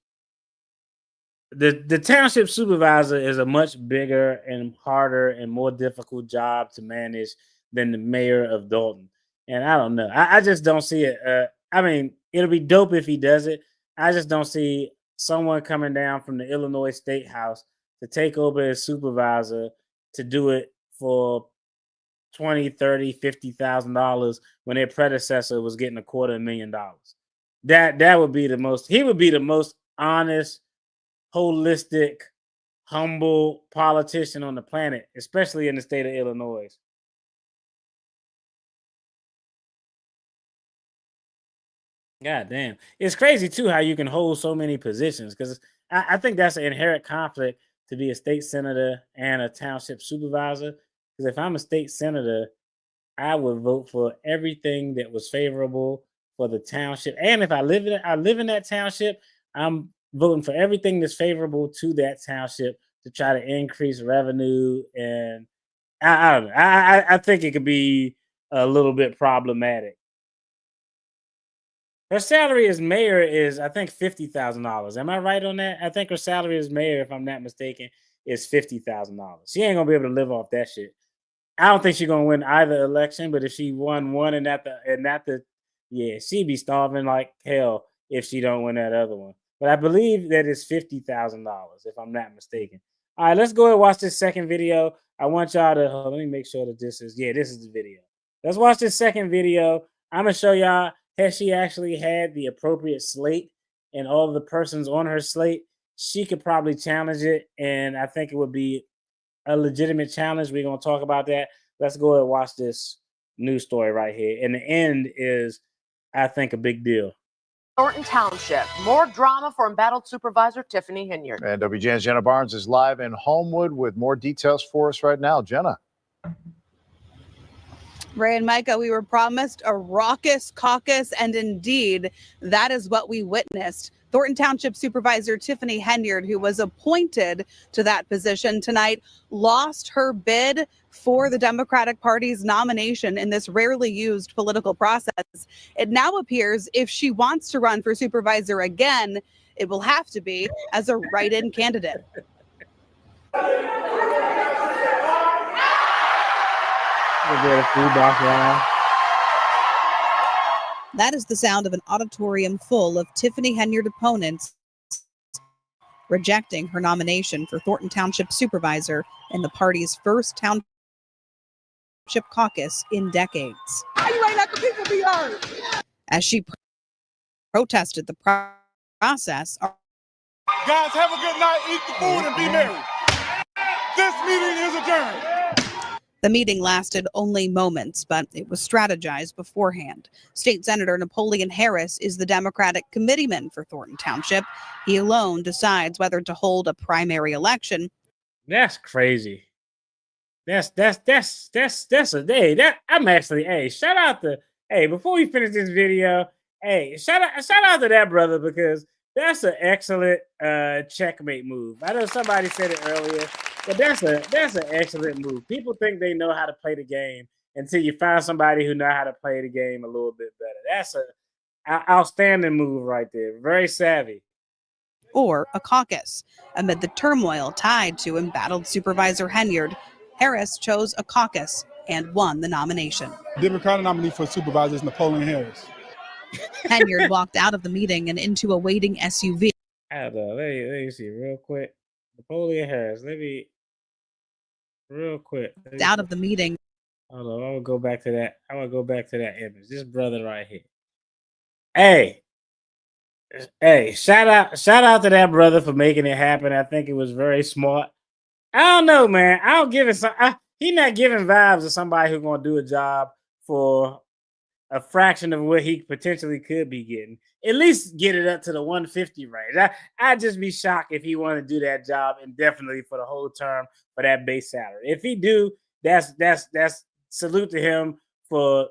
the township supervisor is a much bigger and harder and more difficult job to manage than the mayor of Dalton. And I don't know. I just don't see it. I mean, it'll be dope if he does it. I just don't see someone coming down from the Illinois State House to take over as supervisor to do it for 20, 30, $50,000 when their predecessor was getting $250,000. That would be the most he would be the most honest, holistic, humble politician on the planet, especially in the state of Illinois. God damn. It's crazy too how you can hold so many positions because I think that's an inherent conflict to be a state senator and a township supervisor. Because if I'm a state senator, I would vote for everything that was favorable for the township. And if I live in that township, I'm voting for everything that's favorable to that township to try to increase revenue. And I don't know. I think it could be a little bit problematic. Her salary as mayor is, I think, $50,000. Am I right on that? I think her salary as mayor, if I'm not mistaken, is $50,000. She ain't gonna be able to live off that shit. I don't think she's gonna win either election, but if she won one and not the yeah, she'd be starving like hell if she don't win that other one. But I believe that it's $50,000, if I'm not mistaken. All right, let's go and watch this second video. I want y'all to let me make sure that this is this is the video. Let's watch this second video. I'm gonna show y'all has she actually had the appropriate slate and all of the persons on her slate. She could probably challenge it, and I think it would be a legitimate challenge. We're gonna talk about that. Let's go and watch this news story right here. And the end is, I think, a big deal. Thornton Township. More drama for embattled supervisor Tiffany Henyard. And WGN's Jenna Barnes is live in Homewood with more details for us right now. Jenna. Ray and Micah, we were promised a raucous caucus, and indeed, that is what we witnessed. Thornton Township Supervisor Tiffany Henyard, who was appointed to that position tonight, lost her bid for the Democratic Party's nomination in this rarely used political process. It now appears if she wants to run for supervisor again, it will have to be as a write-in candidate. That is the sound of an auditorium full of Tiffany Henyard opponents rejecting her nomination for Thornton Township Supervisor in the party's first township caucus in decades. How you ain't let the people be heard? As she protested the process. Guys, have a good night, eat the food, and be merry. This meeting is adjourned. The meeting lasted only moments, but it was strategized beforehand. State Senator Napoleon Harris is the Democratic committeeman for Thornton Township. He alone decides whether to hold a primary election That's crazy. That's a day. That I'm actually shout out to before we finish this video, shout out to that brother because that's an excellent checkmate move. I know somebody said it earlier, but that's an excellent move. People think they know how to play the game until you find somebody who know how to play the game a little bit better. That's a outstanding move right there. Very savvy. Or a caucus. Amid the turmoil tied to embattled Supervisor Henyard, Harris chose a caucus and won the nomination. Democratic nominee for supervisor is Napoleon Harris. Henyard walked out of the meeting and into a waiting SUV. Hold on, let me see real quick. Napoleon Harris. Real quick. Out of the meeting. Hold on, I will go back to that. I will go back to that image. This brother right here. Hey, shout out to that brother for making it happen. I think it was very smart. I don't know, man. I don't give it he not giving vibes of somebody who's gonna do a job for a fraction of what he potentially could be getting. At least get it up to the 150 range. I'd just be shocked if he wanted to do that job indefinitely for the whole term for that base salary. If he do, that's salute to him for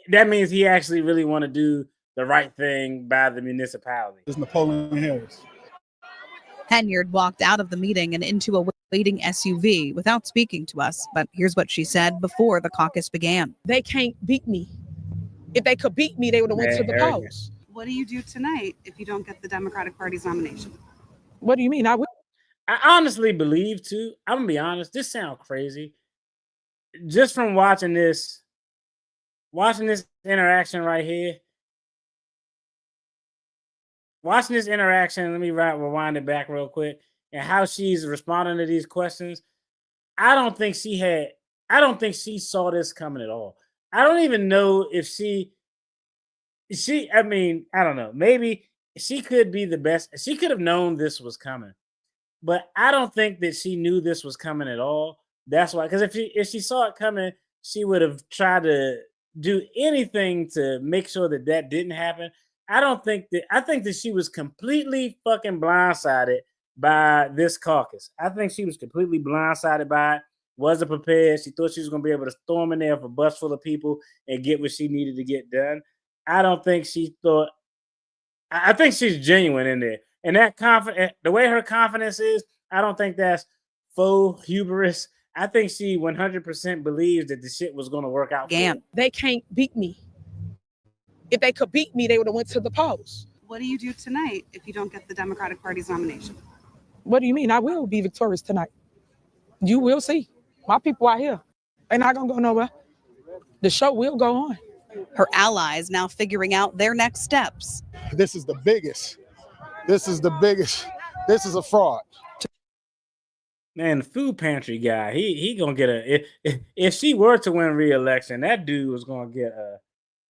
that means he actually really want to do the right thing by the municipality. It's Napoleon Harris. Henyard walked out of the meeting and into a waiting SUV without speaking to us. But here's what she said before the caucus began. They can't beat me. If they could beat me, they would have went to the polls. What do you do tonight if you don't get the Democratic Party's nomination? What do you mean? I will. I honestly believe too. I'm gonna be honest. This sounds crazy. Just from watching this interaction right here. Watching this interaction, let me rewind it back real quick, and how she's responding to these questions. I don't think she saw this coming at all. I don't even know if I mean, I don't know. Maybe she could be the best. She could have known this was coming, but I don't think that she knew this was coming at all. That's why, because if she saw it coming, she would have tried to do anything to make sure that didn't happen. I think that she was completely fucking blindsided by this caucus. I think she was completely blindsided by it. Wasn't prepared. She thought she was going to be able to storm in there with a bus full of people and get what she needed to get done. I don't think she thought. I think she's genuine in there, and that the way her confidence is, I don't think that's faux hubris. I think she 100% believes that the shit was going to work out. They can't beat me. If they could beat me, they would have went to the polls. What do you do tonight if you don't get the Democratic Party's nomination? What do you mean? I will be victorious tonight. You will see. My people out here. They're not going to go nowhere. The show will go on. Her allies now figuring out their next steps. This is the biggest. This is a fraud. Man, the food pantry guy, he gonna get if she were to win re-election, that dude was gonna get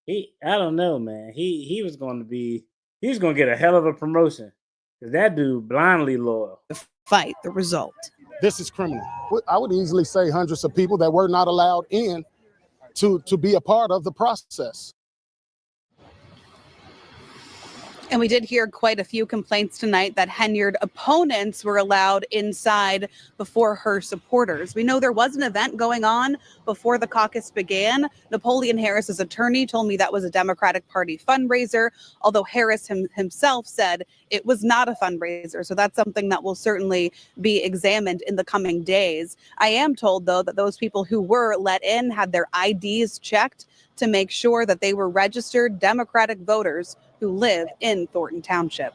I don't know, man. He's gonna get a hell of a promotion because that dude blindly loyal. Fight the result. This is criminal. I would easily say hundreds of people that were not allowed in to be a part of the process. And we did hear quite a few complaints tonight that Henyard opponents were allowed inside before her supporters. We know there was an event going on before the caucus began. Napoleon Harris's attorney told me that was a Democratic Party fundraiser, although Harris himself said it was not a fundraiser. So that's something that will certainly be examined in the coming days. I am told, though, that those people who were let in had their IDs checked to make sure that they were registered Democratic voters who live in Thornton Township.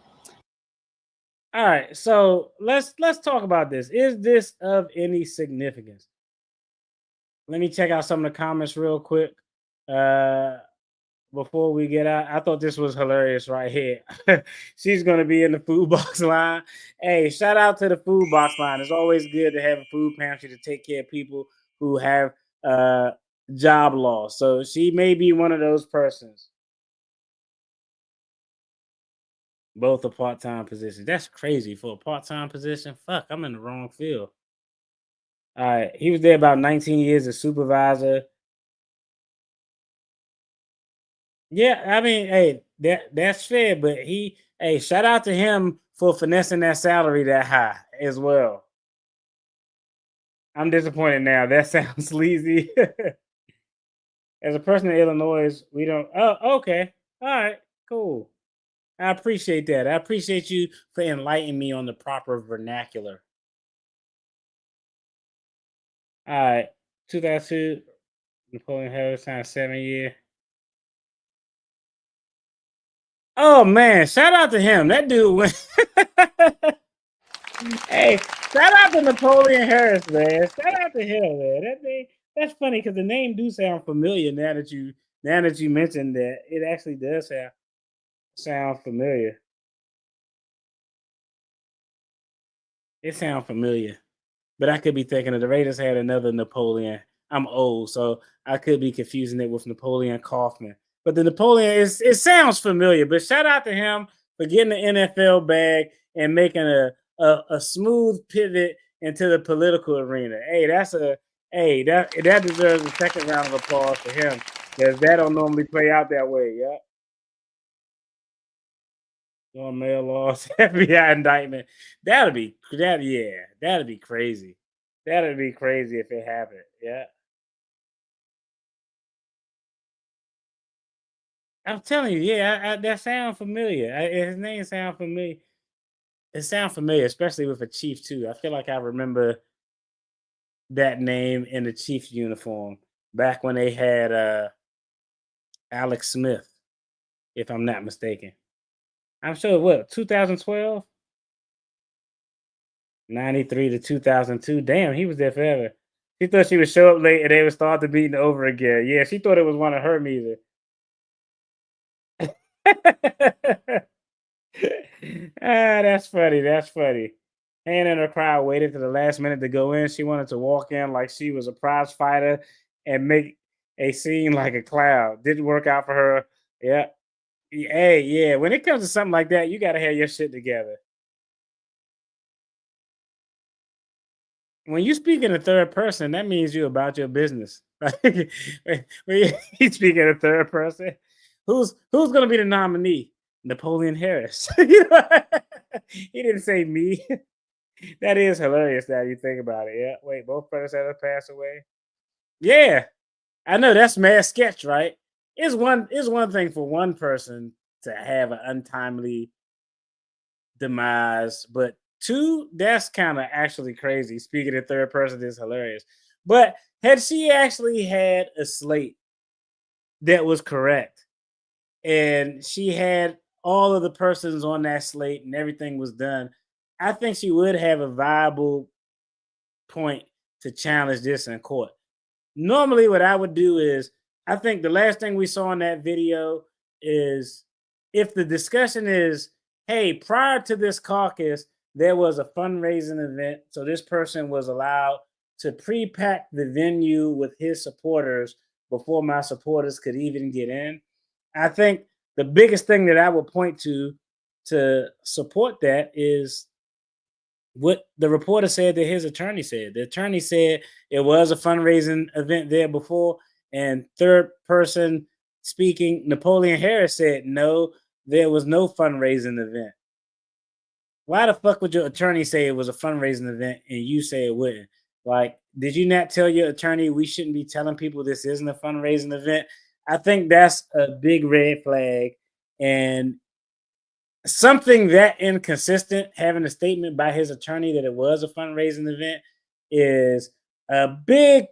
All right, so let's talk about this. Is this of any significance? Let me check out some of the comments real quick before we get out. I thought this was hilarious right here. She's going to be in the food box line. Hey, shout out to the food box line. It's always good to have a food pantry to take care of people who have job loss. So she may be one of those persons. Both are part-time positions. That's crazy for a part-time position. Fuck, I'm in the wrong field. All right, he was there about 19 years as supervisor. Yeah, I mean, hey, that's fair, but shout out to him for finessing that salary that high as well. I'm disappointed now. That sounds sleazy. As a person in Illinois, we don't. Oh, okay. All right. Cool. I appreciate that. I appreciate you for enlightening me on the proper vernacular. All right. 2002, Napoleon Harris signed 7 year. Oh man, shout out to him. That dude went. Hey, shout out to Napoleon Harris, man. Shout out to him, man. That's funny because the name do sound familiar now that you mentioned that. It actually does sound familiar. It sounds familiar. But I could be thinking of the Raiders had another Napoleon. I'm old, so I could be confusing it with Napoleon Kaufman. But the Napoleon it sounds familiar. But shout out to him for getting the NFL bag and making a smooth pivot into the political arena. Hey, that deserves a second round of applause for him because that don't normally play out that way. Yeah. On mail loss, FBI indictment. That'd be crazy. That'd be crazy if it happened. Yeah. I'm telling you, yeah, that sounds familiar. His name sounds familiar. It sounds familiar, especially with a chief too. I feel like I remember that name in the Chiefs uniform back when they had Alex Smith, if I'm not mistaken. I'm sure what 2012, 93 to 2002. Damn, he was there forever. She thought she would show up late and they would start the beating over again. Yeah, she thought it was one of her music. That's funny. That's funny. Hannah and her crowd waited to the last minute to go in. She wanted to walk in like she was a prize fighter and make a scene like a cloud. Didn't work out for her. Yeah. Hey, yeah. When it comes to something like that, you got to have your shit together. When you speak in the third person, that means you're about your business. When you speak in the third person, who's going to be the nominee? Napoleon Harris. He didn't say me. That is hilarious now you think about it. Yeah. Wait, both brothers had to pass away. Yeah. I know that's mad sketch, right? It's one thing for one person to have an untimely demise, but two, that's kind of actually crazy. Speaking in third person is hilarious. But had she actually had a slate that was correct, and she had all of the persons on that slate and everything was done, I think she would have a viable point to challenge this in court. Normally, what I would do is, I think the last thing we saw in that video is if the discussion is, hey, prior to this caucus, there was a fundraising event. So this person was allowed to pre-pack the venue with his supporters before my supporters could even get in. I think the biggest thing that I would point to support that is what the reporter said that his attorney said. The attorney said it was a fundraising event there before, and third person speaking, Napoleon Harris said, no, there was no fundraising event. Why the fuck would your attorney say it was a fundraising event and you say it wouldn't? Like, did you not tell your attorney we shouldn't be telling people this isn't a fundraising event? I think that's a big red flag. And something that inconsistent, having a statement by his attorney that it was a fundraising event, is a big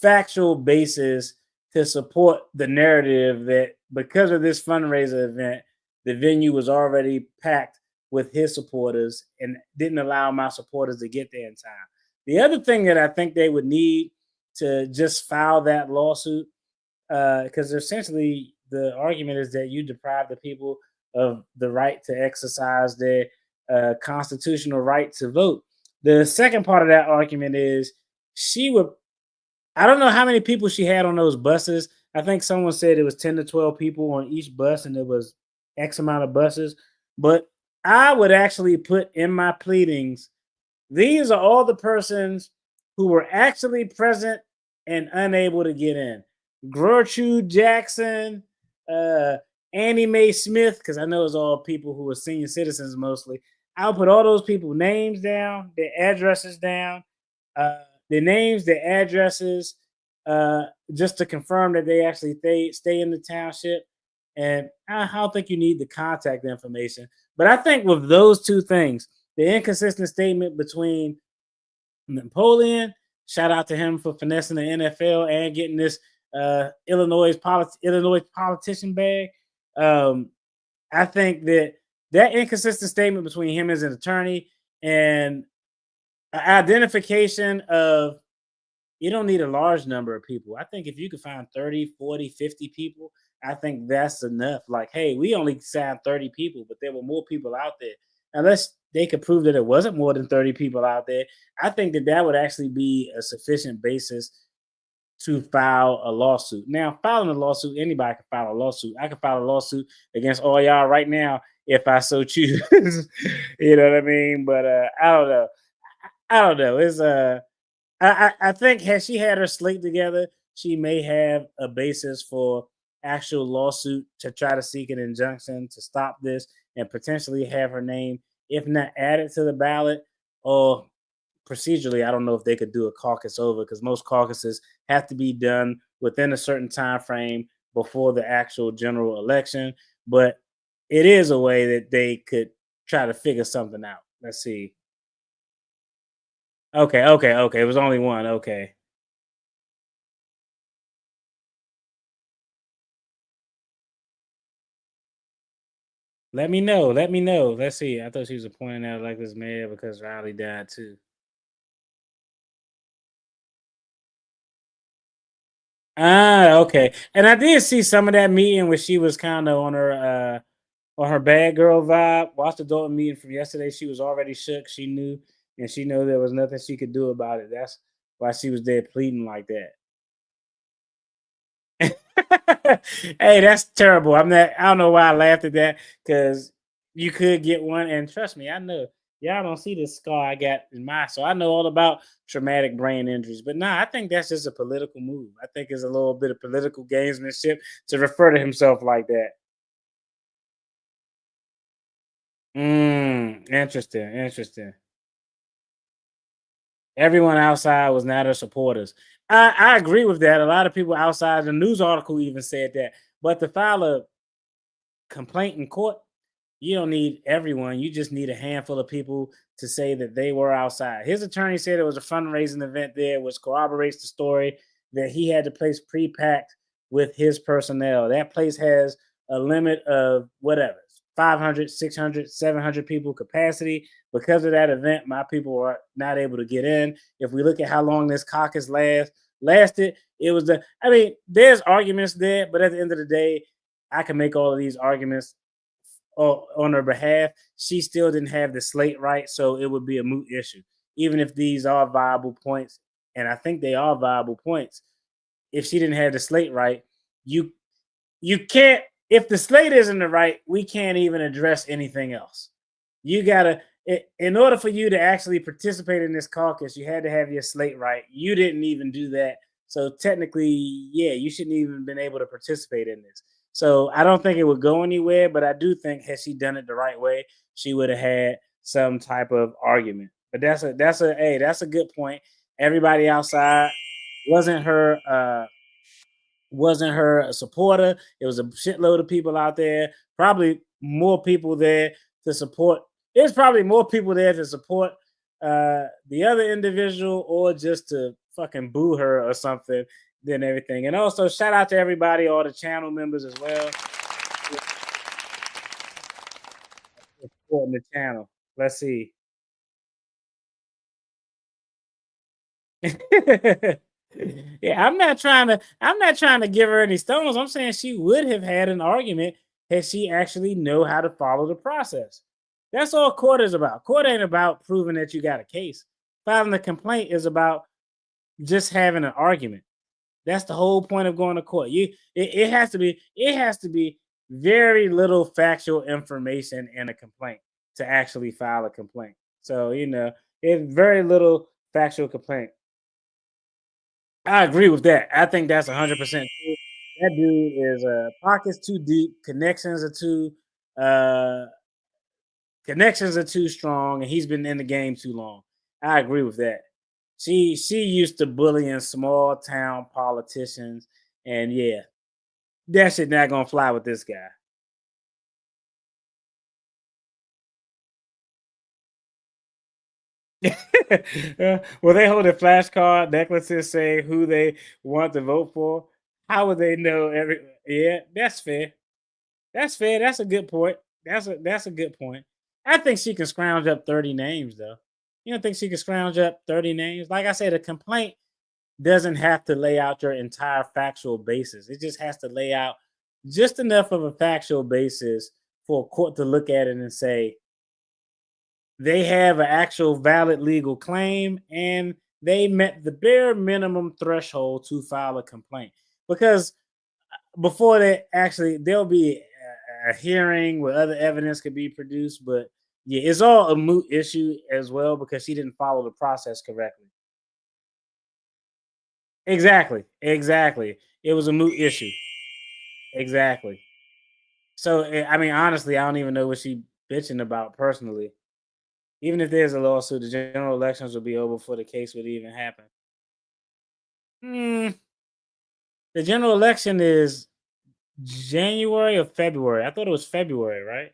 factual basis to support the narrative that because of this fundraiser event, the venue was already packed with his supporters and didn't allow my supporters to get there in time. The other thing that I think they would need to just file that lawsuit, because essentially the argument is that you deprive the people of the right to exercise their constitutional right to vote. The second part of that argument is I don't know how many people she had on those buses. I think someone said it was 10 to 12 people on each bus and it was X amount of buses. But I would actually put in my pleadings, these are all the persons who were actually present and unable to get in. Gertrude Jackson, Annie Mae Smith, because I know it's all people who are senior citizens mostly. I'll put all those people names down, their addresses down. the names, the addresses, just to confirm that they actually stay in the township. And I don't think you need the contact information. But I think with those two things, the inconsistent statement between Napoleon, shout out to him for finessing the NFL and getting this Illinois politician bag. I think that inconsistent statement between him as an attorney and identification of you don't need a large number of people. I think if you could find 30, 40, 50 people, I think that's enough. Like, hey, we only signed 30 people, but there were more people out there. Unless they could prove that it wasn't more than 30 people out there, I think that would actually be a sufficient basis to file a lawsuit. Now, filing a lawsuit, anybody can file a lawsuit. I can file a lawsuit against all y'all right now if I so choose. You know what I mean? But I don't know. I don't know. It's I think had she had her slate together, she may have a basis for actual lawsuit to try to seek an injunction to stop this and potentially have her name, if not added to the ballot, or procedurally, I don't know if they could do a caucus over because most caucuses have to be done within a certain time frame before the actual general election. But it is a way that they could try to figure something out. Let's see. Okay. It was only one. Okay. Let me know. Let's see. I thought she was appointed out like this mayor because Riley died too. Okay. And I did see some of that meeting where she was kind of on her bad girl vibe. Watched the Dalton meeting from yesterday. She was already shook. She knew, and she knew there was nothing she could do about it. That's why she was there pleading like that. Hey, that's terrible. I don't know why I laughed at that because you could get one. And trust me, I know y'all don't see this scar I got in my, so I know all about traumatic brain injuries. But nah, I think that's just a political move. I think it's a little bit of political gamesmanship to refer to himself like that. Interesting. Everyone outside was not her supporters. I agree with that. A lot of people outside, the news article even said that. But to file a complaint in court, you don't need everyone. You just need a handful of people to say that they were outside. His attorney said it was a fundraising event there, which corroborates the story that he had the place pre-packed with his personnel. That place has a limit of whatever, 500, 600, 700 people capacity. Because of that event, my people are not able to get in. If we look at how long this caucus lasted, it was there's arguments there, but at the end of the day, I can make all of these arguments on her behalf. She still didn't have the slate right, so it would be a moot issue. Even if these are viable points, and I think they are viable points, if she didn't have the slate right, you can't. If the slate isn't the right, we can't even address anything else. You gotta, in order for you to actually participate in this caucus, you had to have your slate right. You didn't even do that, so technically, yeah, you shouldn't even been able to participate in this. So I don't think it would go anywhere, but I do think had she done it the right way, she would have had some type of argument. But that's a good point. Everybody outside wasn't her a supporter. It was a shitload of people out there. Probably more people there to support. There's probably more people there to support the other individual or just to fucking boo her or something than everything. And also shout out to everybody, all the channel members as well. Supporting the channel. Let's see. Yeah, I'm not trying to give her any stones. I'm saying she would have had an argument had she actually know how to follow the process. That's all court is about. Court ain't about proving that you got a case. Filing a complaint is about just having an argument. That's the whole point of going to court. It has to be very little factual information in a complaint to actually file a complaint. So, it's very little factual complaint. I agree with that. I think that's 100% true. That dude is pockets too deep, connections are too strong, and he's been in the game too long. I agree with that. She used to bullying small town politicians, and yeah, that shit not gonna fly with this guy. Will they hold a flashcard necklaces saying who they want to vote for? How would they know every? Yeah, that's fair. That's fair. That's a good point. That's a good point. I think she can scrounge up 30 names though. You don't think she can scrounge up 30 names? Like I said, a complaint doesn't have to lay out your entire factual basis. It just has to lay out just enough of a factual basis for a court to look at it and say they have an actual valid legal claim and they met the bare minimum threshold to file a complaint. Because before that, actually, there'll be a hearing where other evidence could be produced. But yeah, it's all a moot issue as well because she didn't follow the process correctly. Exactly. It was a moot issue. Exactly. So I mean, honestly, I don't even know what she bitching about personally. Even if there's a lawsuit, the general elections will be over before the case would even happen. Hmm, the general election is January or February. I thought it was February, right?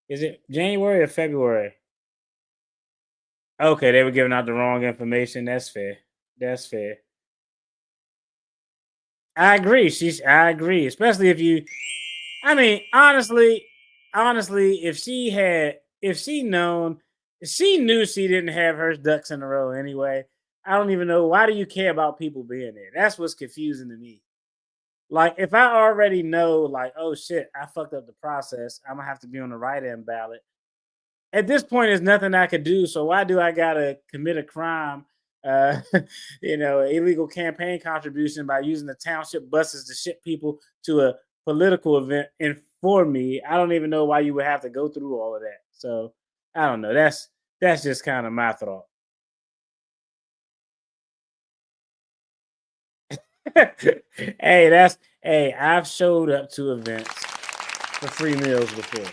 Is it January or February? Okay, they were giving out the wrong information. That's fair. That's fair. I agree. I agree, especially if you. I mean, honestly, if she knew she didn't have her ducks in a row anyway. I don't even know why do you care about people being there. That's what's confusing to me. Like, if I already know, like, oh shit, I fucked up the process, I'm gonna have to be on the write-in ballot. At this point, there's nothing I could do. So why do I gotta commit a crime? Uh, illegal campaign contribution by using the township buses to ship people to a political event and for me. I don't even know why you would have to go through all of that. So I don't know. That's just kind of my thought. Hey, I've showed up to events for free meals before.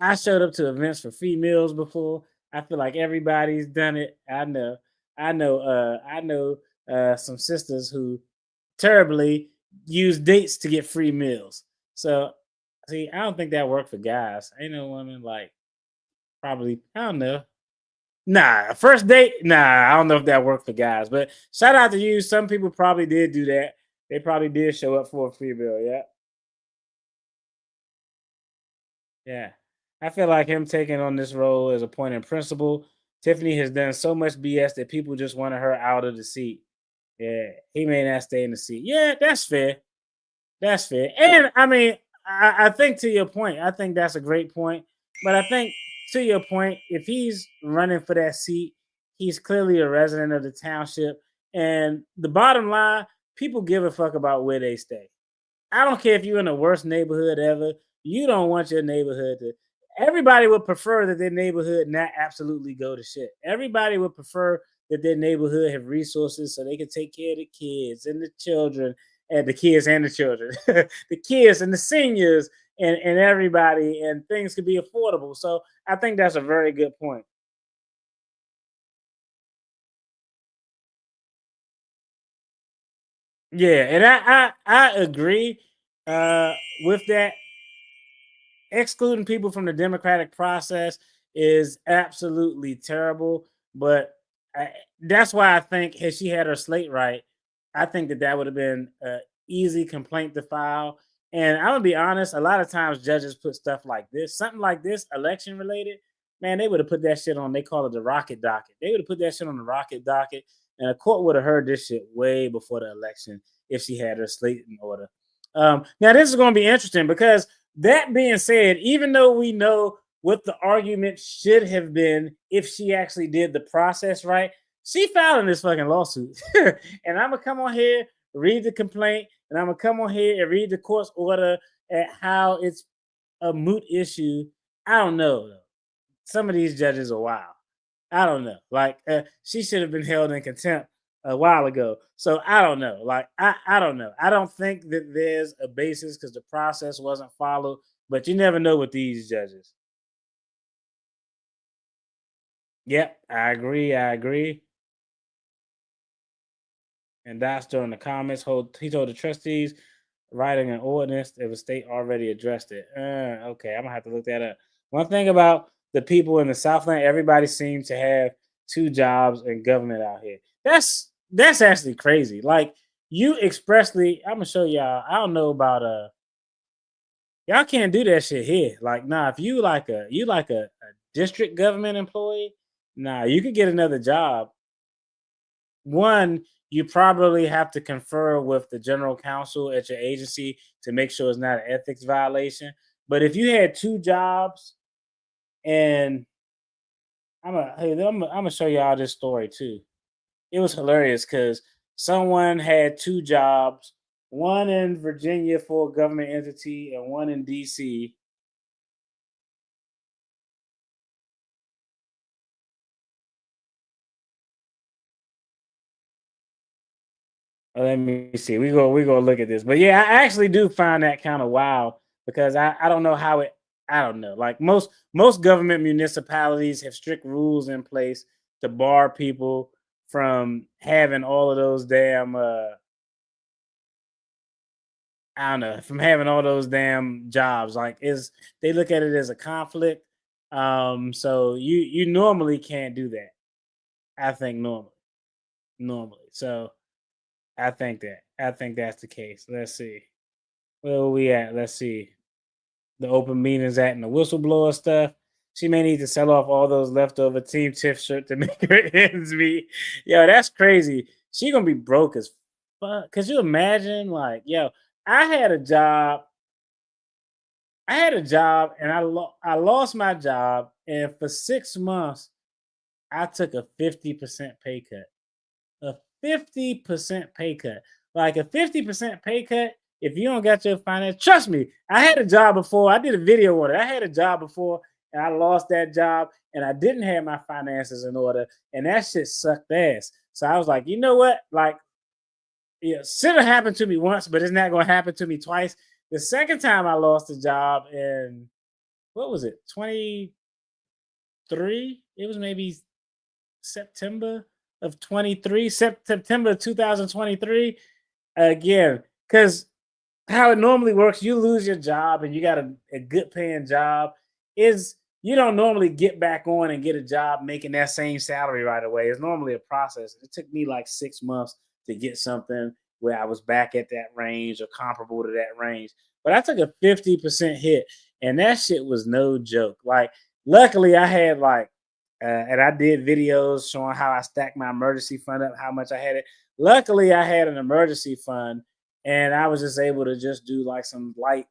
I showed up to events for free meals before. I feel like everybody's done it. I know some sisters who terribly use dates to get free meals. So see, I don't think that worked for guys. Ain't no woman like probably I don't know. Nah, a first date, nah, I don't know if that worked for guys, but shout out to you. Some people probably did do that. They probably did show up for a free meal. Yeah. Yeah. I feel like him taking on this role as a point in principle. Tiffany has done so much BS that people just wanted her out of the seat. Yeah, he may not stay in the seat. Yeah, that's fair. That's fair. And I mean, I think to your point, I think that's a great point. But I think to your point, if he's running for that seat, he's clearly a resident of the township. And the bottom line, people give a fuck about where they stay. I don't care if you're in the worst neighborhood ever. You don't want your neighborhood to. Everybody would prefer that their neighborhood not absolutely go to shit. Everybody would prefer that their neighborhood have resources so they can take care of the kids and the children and the kids and the children, the kids and the seniors and everybody, and things could be affordable. So I think that's a very good point. Yeah, and I agree uh, with that. Excluding people from the democratic process is absolutely terrible. But that's why I think had she had her slate right, I think that would have been an easy complaint to file. And I'm gonna be honest, a lot of times judges put stuff like this, something like this, election related. Man, they would have put that shit on. They call it the rocket docket. They would have put that shit on the rocket docket, and a court would have heard this shit way before the election if she had her slate in order. Now this is going to be interesting because that being said, even though we know what the argument should have been if she actually did the process right, she filed this fucking lawsuit. And I'm gonna come on here, read the complaint, and I'm gonna come on here and read the court's order at how it's a moot issue. I don't know though. Some of these judges are wild. I don't know. Like she should have been held in contempt a while ago. So I don't know. Like I don't know. I don't think that there's a basis because the process wasn't followed. But you never know with these judges. Yep, I agree. I agree. And that's during the comments. He told the trustees writing an ordinance if the state already addressed it. Okay, I'm gonna have to look that up. One thing about the people in the Southland, everybody seems to have 2 jobs in government out here. That's actually crazy. Like you expressly, I'm gonna show y'all. I don't know about y'all can't do that shit here. Like, nah, if you like a district government employee, nah, you could get another job. One, you probably have to confer with the general counsel at your agency to make sure it's not an ethics violation. But if you had 2 jobs, and I'm gonna show y'all this story too. It was hilarious because someone had 2 jobs, one in Virginia for a government entity and one in DC. Let me see. We go look at this. But yeah, I actually do find that kind of wild because I don't know how it I don't know. Like most government municipalities have strict rules in place to bar people from having all of those damn I don't know, from having all those damn jobs. Like is they look at it as a conflict. So you normally can't do that. I think normally. So I think that's the case. Let's see. Where are we at? Let's see. The Open Meetings Act and the whistleblower stuff. She may need to sell off all those leftover Team Tiff shirt to make her ends meet. Yo, that's crazy. She gonna be broke as fuck. Could you imagine? Like, yo, I had a job. I had a job, and I lost my job, and for 6 months, I took a 50% pay cut. A 50% pay cut. Like a 50% pay cut, if you don't got your finance, trust me, I had a job before. I did a video on it. I had a job before and I lost that job and I didn't have my finances in order and that shit sucked ass. So I was like, you know what? Like, yeah, should have happened to me once, but it's not going to happen to me twice. The second time I lost a job in, what was it, 23? It was maybe September of 23, September 2023. Again, because how it normally works, you lose your job and you got a good paying job, is you don't normally get back on and get a job making that same salary right away. It's normally a process. It took me like 6 months to get something where I was back at that range or comparable to that range. But I took a 50% hit and that shit was no joke. Like, luckily, I had like, and I did videos showing how I stacked my emergency fund up, how much I had it. Luckily, I had an emergency fund and I was just able to just do like some light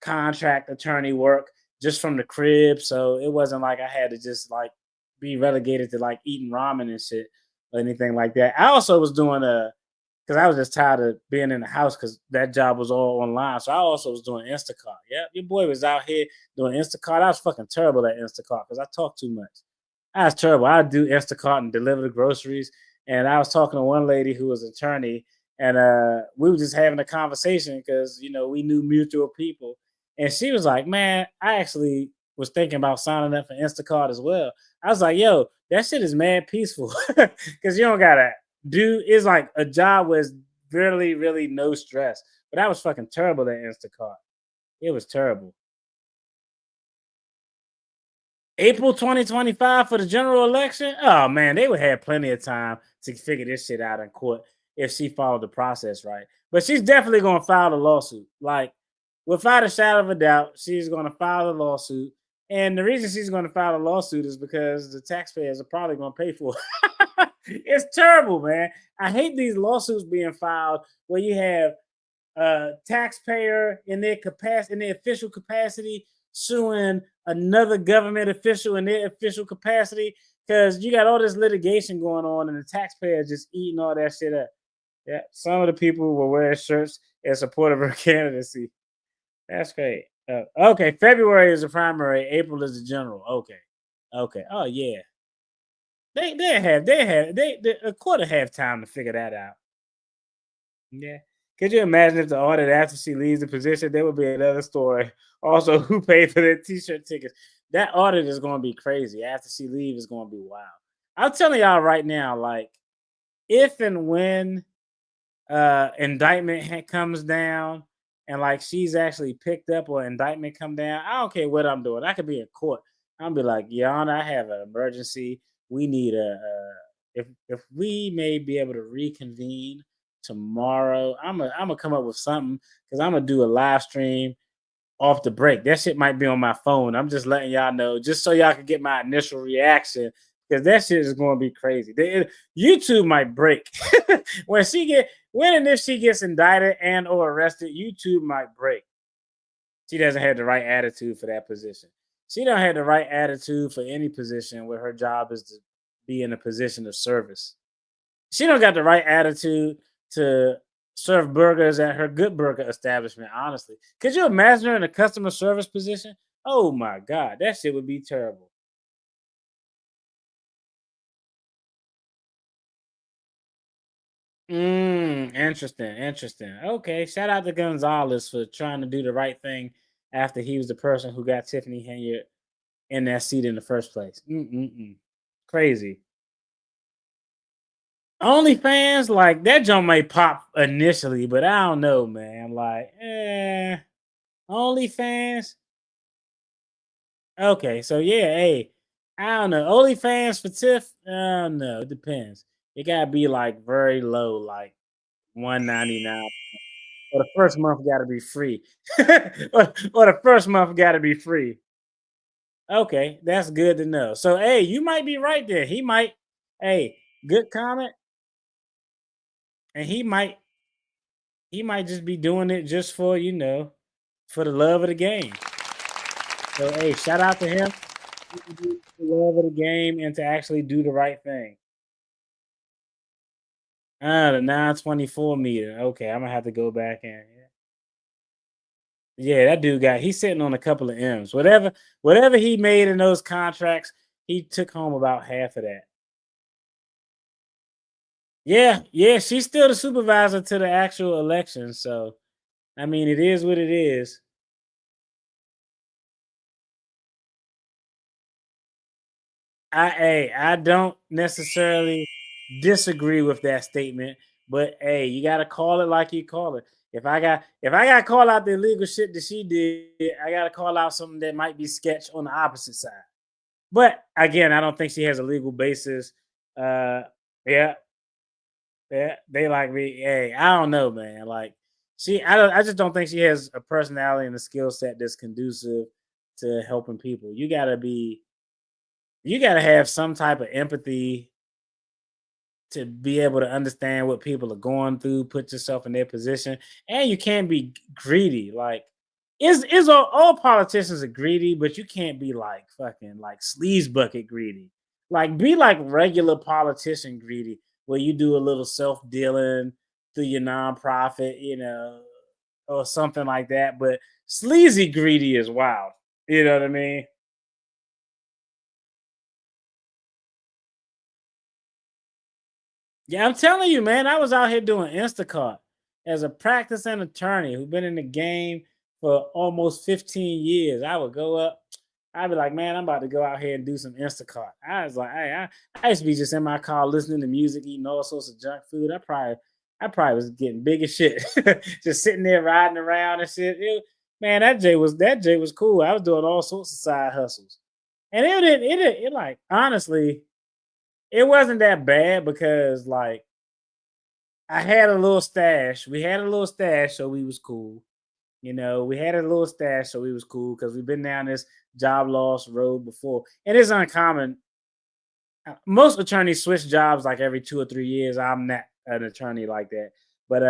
contract attorney work just from the crib. So it wasn't like I had to just like be relegated to like eating ramen and shit or anything like that. I also was doing because I was just tired of being in the house because that job was all online. So I also was doing Instacart. Yeah, your boy was out here doing Instacart. I was fucking terrible at Instacart because I talk too much. I was terrible. I'd do Instacart and deliver the groceries. And I was talking to one lady who was an attorney, and we were just having a conversation because we knew mutual people. And she was like, "Man, I actually was thinking about signing up for Instacart as well." I was like, "Yo, that shit is mad peaceful because you don't gotta do. It's like a job with really, really no stress." But I was fucking terrible at Instacart. It was terrible. April 2025 for the general election. Oh man, they would have plenty of time to figure this shit out in court if she followed the process right. But she's definitely gonna file the lawsuit. Like, without a shadow of a doubt, she's gonna file the lawsuit. And the reason she's gonna file the lawsuit is because the taxpayers are probably gonna pay for it. It's terrible, man. I hate these lawsuits being filed where you have taxpayer in their capacity, in their official capacity, suing another government official in their official capacity because you got all this litigation going on and the taxpayer just eating all that shit up. Yeah, some of the people will wear shirts in support of her candidacy. That's great. Okay, February is the primary, April is the general. Okay. Oh yeah, they a quarter have time to figure that out. Yeah. Could you imagine if the audit after she leaves the position? There would be another story. Also, who paid for their t-shirt tickets? That audit is going to be crazy. After she leaves, it's going to be wild. I'm telling y'all right now, like, if and when indictment comes down and like she's actually picked up or indictment come down, I don't care what I'm doing. I could be in court. I'll be like, Your Honor, I have an emergency. We need if we may be able to reconvene tomorrow. I'm gonna come up with something because I'm gonna do a live stream off the break. That shit might be on my phone. I'm just letting y'all know, just so y'all can get my initial reaction, because that shit is going to be crazy. YouTube might break when and if she gets indicted and or arrested. YouTube might break. She doesn't have the right attitude for that position. She don't have the right attitude for any position where her job is to be in a position of service. She don't got the right attitude to serve burgers at her Good Burger establishment, honestly. Could you imagine her in a customer service position? Oh my God, that shit would be terrible. Interesting. Okay, shout out to Gonzalez for trying to do the right thing after he was the person who got Tiffany Henyard in that seat in the first place. Crazy. OnlyFans, like that jump might pop initially, but I don't know, man. Like, OnlyFans. Okay, so yeah, hey, I don't know. OnlyFans for Tiff, no, it depends. It gotta be like very low, like $1.99. Or the first month gotta be free. or the first month gotta be free. Okay, that's good to know. So hey, you might be right there. He might, hey, good comment. And he might just be doing it just for, for the love of the game. So hey, shout out to him. The love of the game and to actually do the right thing. The 924 meter. Okay, I'm gonna have to go back and yeah, that dude he's sitting on a couple of M's. Whatever he made in those contracts, he took home about half of that. Yeah, she's still the supervisor to the actual election. So I mean, it is what it is. I don't necessarily disagree with that statement, but hey, you gotta call it like you call it. If I got to call out the illegal shit that she did, I gotta call out something that might be sketch on the opposite side. But again, I don't think she has a legal basis. Uh, yeah, yeah, they like me. Hey, I don't know, man. Like I just don't think she has a personality and a skill set that's conducive to helping people. You gotta have some type of empathy to be able to understand what people are going through, put yourself in their position, and you can't be greedy. Like, is all politicians are greedy, but you can't be like fucking like sleaze bucket greedy. Like, be like regular politician greedy, where you do a little self dealing through your nonprofit, or something like that. But sleazy greedy is wild. You know what I mean? Yeah, I'm telling you, man. I was out here doing Instacart as a practicing attorney who's been in the game for almost 15 years. I would go up, I'd be like, man, I'm about to go out here and do some Instacart. I was like, hey, I used to be just in my car listening to music, eating all sorts of junk food. I probably was getting big as shit, just sitting there riding around and shit. Man, that J was cool. I was doing all sorts of side hustles, and it like honestly, it wasn't that bad because like I had a little stash. We had a little stash, so we was cool. We had a little stash, so we was cool because we've been down this job loss road before. It is uncommon. Most attorneys switch jobs like every 2 or 3 years. I'm not an attorney like that, but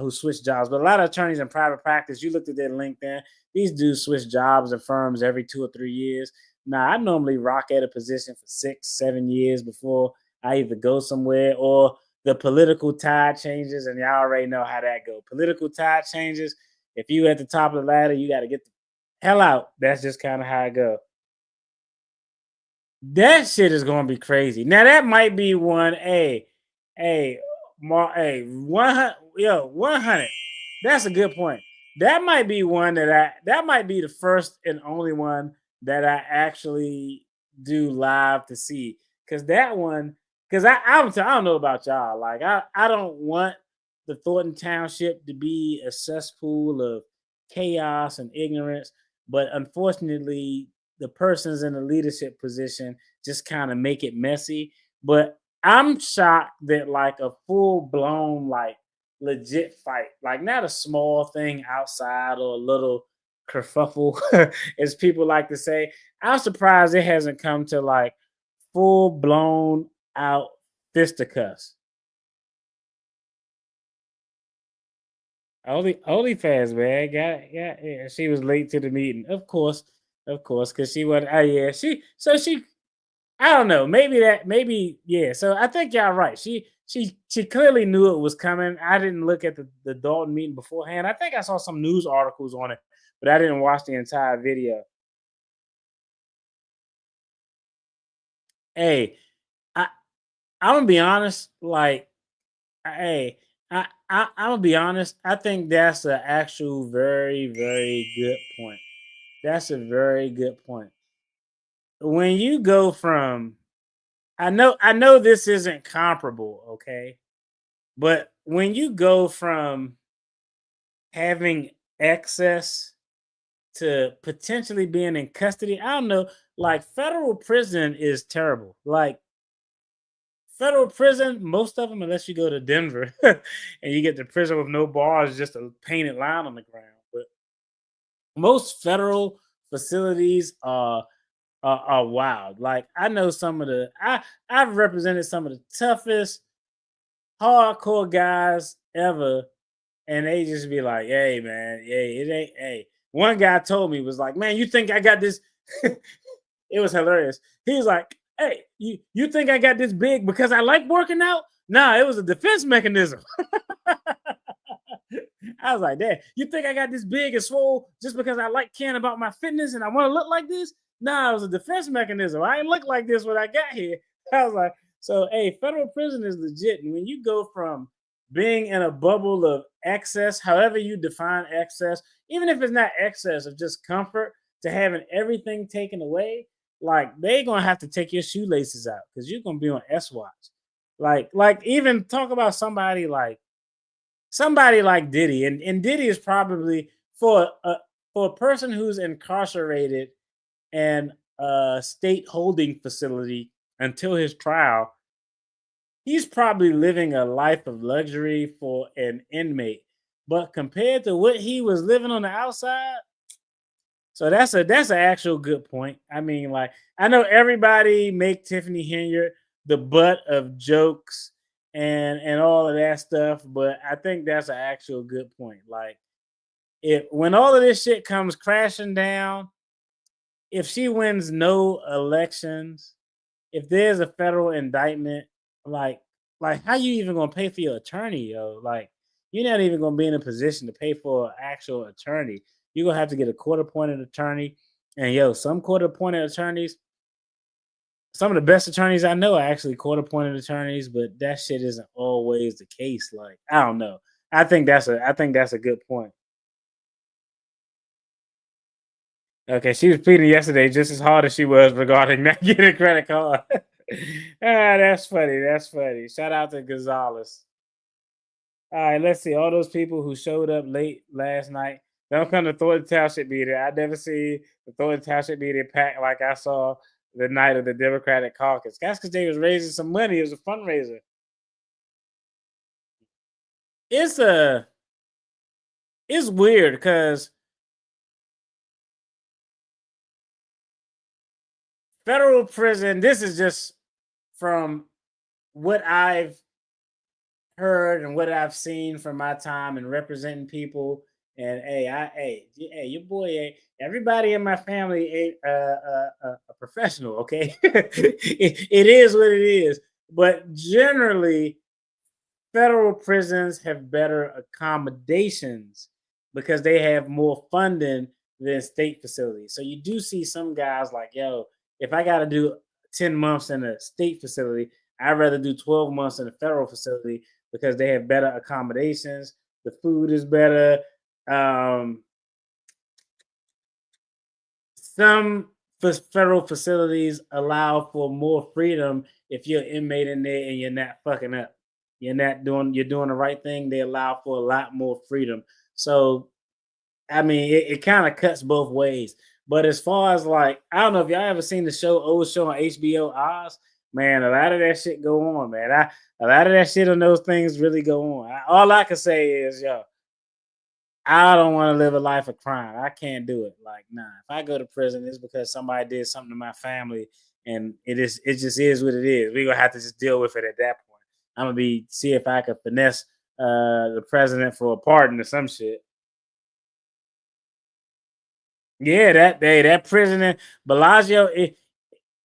who switch jobs. But a lot of attorneys in private practice, you looked at their LinkedIn, these dudes switch jobs and firms every 2 or 3 years. Now, I normally rock at a position for 6, 7 years before I either go somewhere or the political tide changes, and y'all already know how that go. Political tide changes. If you at the top of the ladder, you got to get the hell out. That's just kind of how it go. That shit is gonna be crazy. Now that might be one. Hey, 100. Yo, 100. That's a good point. That might be one that might be the first and only one that I actually do live to see. Cause that one, I don't know about y'all. Like I don't want the Thornton Township to be a cesspool of chaos and ignorance, but unfortunately, the persons in the leadership position just kind of make it messy. But I'm shocked that like a full blown like legit fight, like not a small thing outside or a little kerfuffle, as people like to say. I'm surprised it hasn't come to like full blown out fisticuffs. OnlyFans, man. Yeah. She was late to the meeting, of course, because she was. Oh yeah, she. I don't know. Maybe yeah. So I think y'all right. She clearly knew it was coming. I didn't look at the Dalton meeting beforehand. I think I saw some news articles on it, but I didn't watch the entire video. Hey, I I'm gonna be honest. Like, hey, I'm gonna be honest. I think that's an actual very good point. That's a very good point. When you go from, I know this isn't comparable, okay, but when you go from having excess to potentially being in custody, I don't know. Like federal prison is terrible. Like federal prison, most of them, unless you go to Denver and you get to prison with no bars, just a painted line on the ground. But most federal facilities are wild. Like I know some of I've represented some of the toughest hardcore guys ever, and they just be like, "Hey, man, hey, it ain't." Hey, one guy told me was like, "Man, you think I got this?" It was hilarious. He was like, "Hey, you think I got this big because I like working out?" Nah, it was a defense mechanism. I was like, "Dad, you think I got this big and swole just because I like caring about my fitness and I want to look like this?" Nah, it was a defense mechanism. I ain't look like this when I got here. I was like, so hey, federal prison is legit. And when you go from being in a bubble of excess, however you define excess, even if it's not excess of just comfort, to having everything taken away, like they gonna have to take your shoelaces out because you're gonna be on S watch. Like even talk about somebody like Diddy, and Diddy is probably for a person who's incarcerated in a state holding facility until his trial, he's probably living a life of luxury for an inmate. But compared to what he was living on the outside, so that's an actual good point. I mean, like I know everybody make Tiffany Henyard the butt of jokes and all of that stuff, but I think that's an actual good point. Like if when all of this shit comes crashing down, if she wins no elections, if there's a federal indictment, like how you even gonna pay for your attorney, yo? Like you're not even gonna be in a position to pay for an actual attorney. You're gonna have to get a court appointed attorney. And yo, some court appointed attorneys, some of the best attorneys I know are actually court appointed attorneys, but that shit isn't always the case. Like, I don't know. I think that's a good point. Okay, she was pleading yesterday just as hard as she was regarding not getting a credit card. That's funny. That's funny. Shout out to Gonzalez. All right, let's see. All those people who showed up late last night, don't come to Thornton Township meeting. I never see the Thornton Township meeting packed like I saw the night of the Democratic caucus. That's because they was raising some money. It was a fundraiser. It's a it's weird because federal prison. This is just from what I've heard and what I've seen from my time and representing people. And hey, your boy, everybody in my family ain't a professional, okay? It is what it is. But generally, federal prisons have better accommodations because they have more funding than state facilities. So you do see some guys like, yo, if I got to do 10 months in a state facility, I'd rather do 12 months in a federal facility because they have better accommodations. The food is better. Um, some federal facilities allow for more freedom if you're an inmate in there and you're not fucking up. you're doing the right thing. They allow for a lot more freedom. So I mean, it kind of cuts both ways. But as far as like, I don't know if y'all ever seen the old show on HBO, Oz. Man, a lot of that shit go on, man. A lot of that shit on those things really go on. All I can say is, yo, I don't want to live a life of crime. I can't do it. Like, nah. If I go to prison, it's because somebody did something to my family, and it just is what it is. We're gonna have to just deal with it at that point. I'm gonna see if I can finesse the president for a pardon or some shit. Yeah, that prison in Bellagio,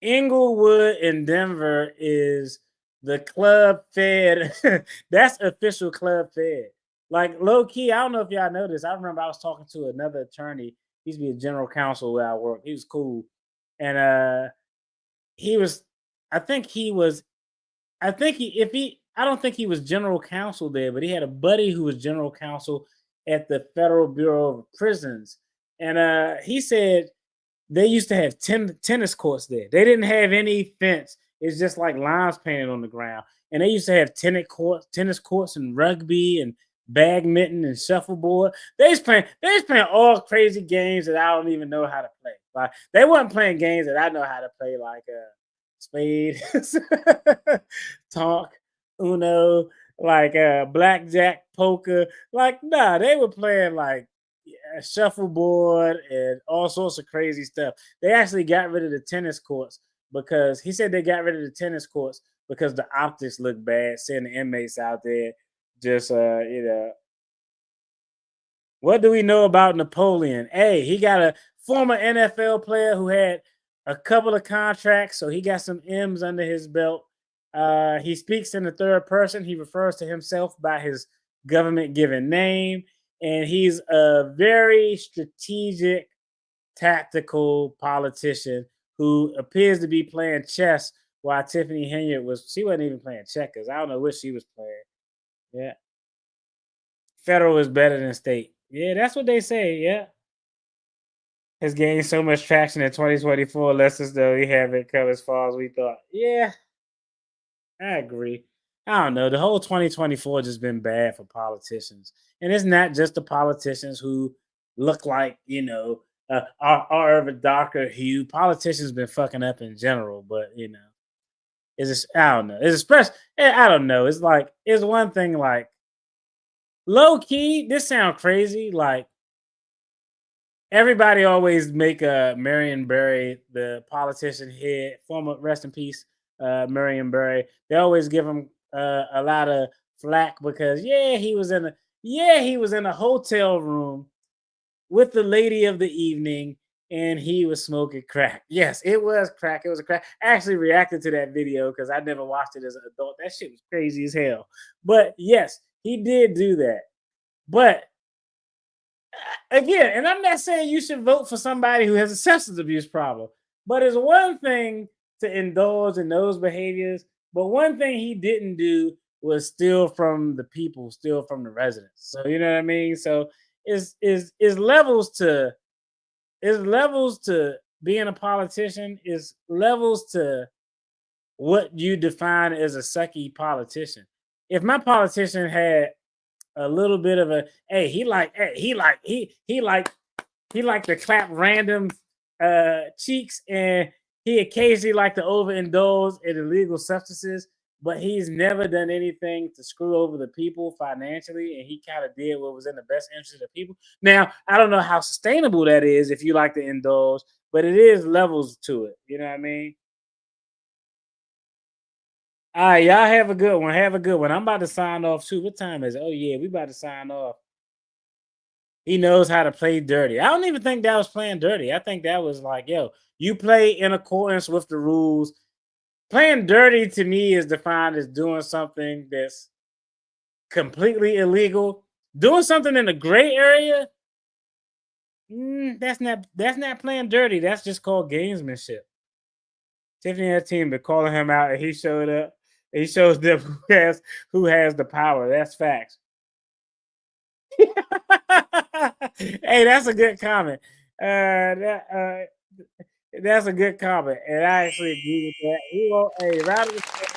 Inglewood in Denver is the Club Fed. That's official Club Fed. Like low key, I don't know if y'all know this. I remember I was talking to another attorney. He used to be a general counsel where I work. He was cool, and he was. I think he was. I think I don't think he was general counsel there, but he had a buddy who was general counsel at the Federal Bureau of Prisons, and he said they used to have tennis courts there. They didn't have any fence. It's just like lines painted on the ground. And they used to have tennis courts and rugby and badminton and shuffleboard. They was playing all crazy games that I don't even know how to play. Like they weren't playing games that I know how to play, like spade, talk, Uno, like blackjack, poker. Like, nah, they were playing like shuffleboard and all sorts of crazy stuff. They actually got rid of the tennis courts because he said they got rid of the tennis courts because the optics look bad, seeing the inmates out there just what do we know about Napoleon? Hey, he got a former NFL player who had a couple of contracts, so he got some M's under his belt. He speaks in the third person. He refers to himself by his government given name, and he's a very strategic, tactical politician who appears to be playing chess while Tiffany Henyard she wasn't even playing checkers. I don't know what she was playing. Yeah. Federal is better than state. Yeah, that's what they say. Yeah. Has gained so much traction in 2024, less as though we haven't come as far as we thought. Yeah, I agree. I don't know. The whole 2024 just been bad for politicians. And it's not just the politicians who look like, are of a darker hue. Politicians been fucking up in general, but it's just, I don't know. It's especially, I don't know. It's like, it's one thing like low key, this sound crazy. Like everybody always make Marion Barry, the politician head, former rest in peace, Marion Barry. They always give him a lot of flack because he was in a hotel room with the lady of the evening and he was smoking crack. Yes, it was crack. It was a crack. I actually reacted to that video because I never watched it as an adult. That shit was crazy as hell. But yes, he did do that. But again, and I'm not saying you should vote for somebody who has a substance abuse problem, but it's one thing to indulge in those behaviors. But one thing he didn't do was steal from the people, steal from the residents. So you know what I mean? So is levels to being a politician, is levels to what you define as a sucky politician. If my politician had a little bit of a he like to clap random cheeks, and he occasionally like to overindulge in illegal substances, but he's never done anything to screw over the people financially, and he kind of did what was in the best interest of the people. Now, I don't know how sustainable that is if you like to indulge, but it is levels to it. You know what I mean? All right, y'all have a good one. Have a good one. I'm about to sign off too. What time is it? Oh yeah, we about to sign off. He knows how to play dirty. I don't even think that was playing dirty. I think that was like, yo, you play in accordance with the rules. Playing dirty to me is defined as doing something that's completely illegal. Doing something in the gray area, that's not playing dirty. That's just called gamesmanship. Tiffany and her team been calling him out, and he showed up. He shows them who has the power. That's facts. Hey, that's a good comment. That's a good comment, and I actually agree with that. Round of applause.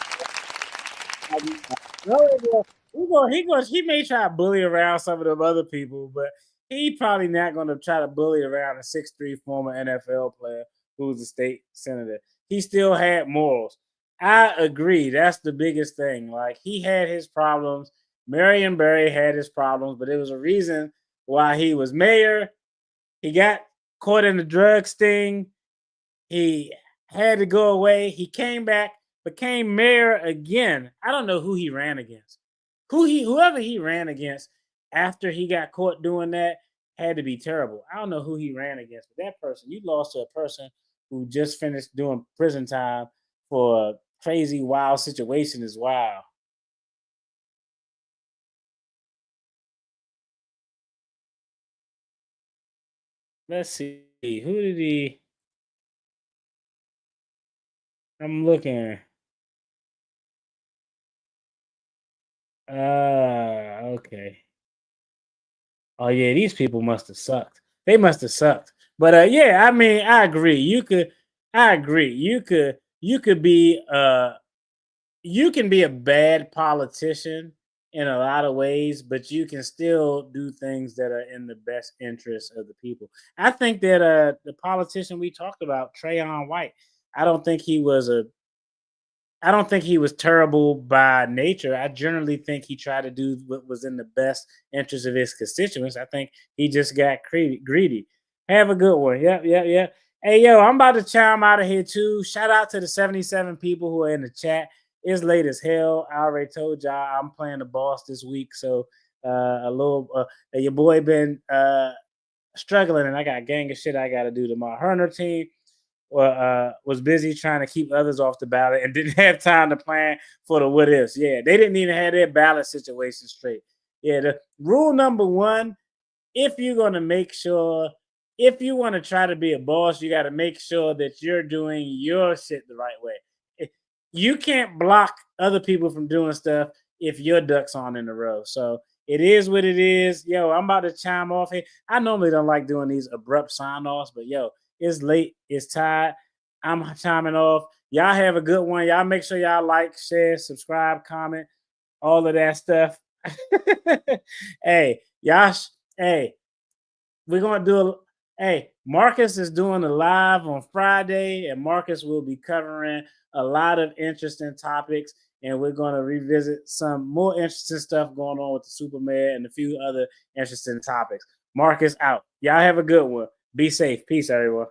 He may try to bully around some of them other people, but he probably not going to try to bully around a 6'3" former NFL player who's a state senator. He still had morals. I agree. That's the biggest thing. Like, he had his problems. Marion Barry had his problems, but it was a reason why he was mayor. He got caught in the drug sting. He had to go away. He came back, became mayor again. I don't know who he ran against. Whoever he ran against after he got caught doing that had to be terrible. I don't know who he ran against, but that person, you lost to a person who just finished doing prison time for a crazy, wild situation is wild. Let's see. Who did he? I'm looking. Okay. Oh yeah, these people must have sucked. They must have sucked. But yeah, I mean, I agree. I agree. You could be you can be a bad politician in a lot of ways, but you can still do things that are in the best interest of the people. I think that the politician we talked about, Trayon White, I don't think he was a I don't think he was terrible by nature. I generally think he tried to do what was in the best interest of his constituents. I think he just got greedy. Have a good one. Yep, yep, yep. Hey, yo, I'm about to chime out of here too. Shout out to the 77 people who are in the chat. It's late as hell. I already told y'all I'm playing the boss this week. So your boy been struggling and I got a gang of shit I got to do tomorrow. Her and her team was busy trying to keep others off the ballot and didn't have time to plan for the what ifs. Yeah, they didn't even have their ballot situation straight. Yeah, the rule number one, if you're going to make sure, if you want to try to be a boss, you got to make sure that you're doing your shit the right way. You can't block other people from doing stuff if your ducks aren't in a row. So it is what it is. Yo, I'm about to chime off here. I normally don't like doing these abrupt sign offs, but yo, it's late. It's tired. I'm chiming off. Y'all have a good one. Y'all make sure y'all like, share, subscribe, comment, all of that stuff. Hey, y'all. Hey, we're gonna do a. Hey, Marcus is doing a live on Friday, and Marcus will be covering a lot of interesting topics. And we're going to revisit some more interesting stuff going on with the Superman and a few other interesting topics. Marcus out. Y'all have a good one. Be safe. Peace, everyone.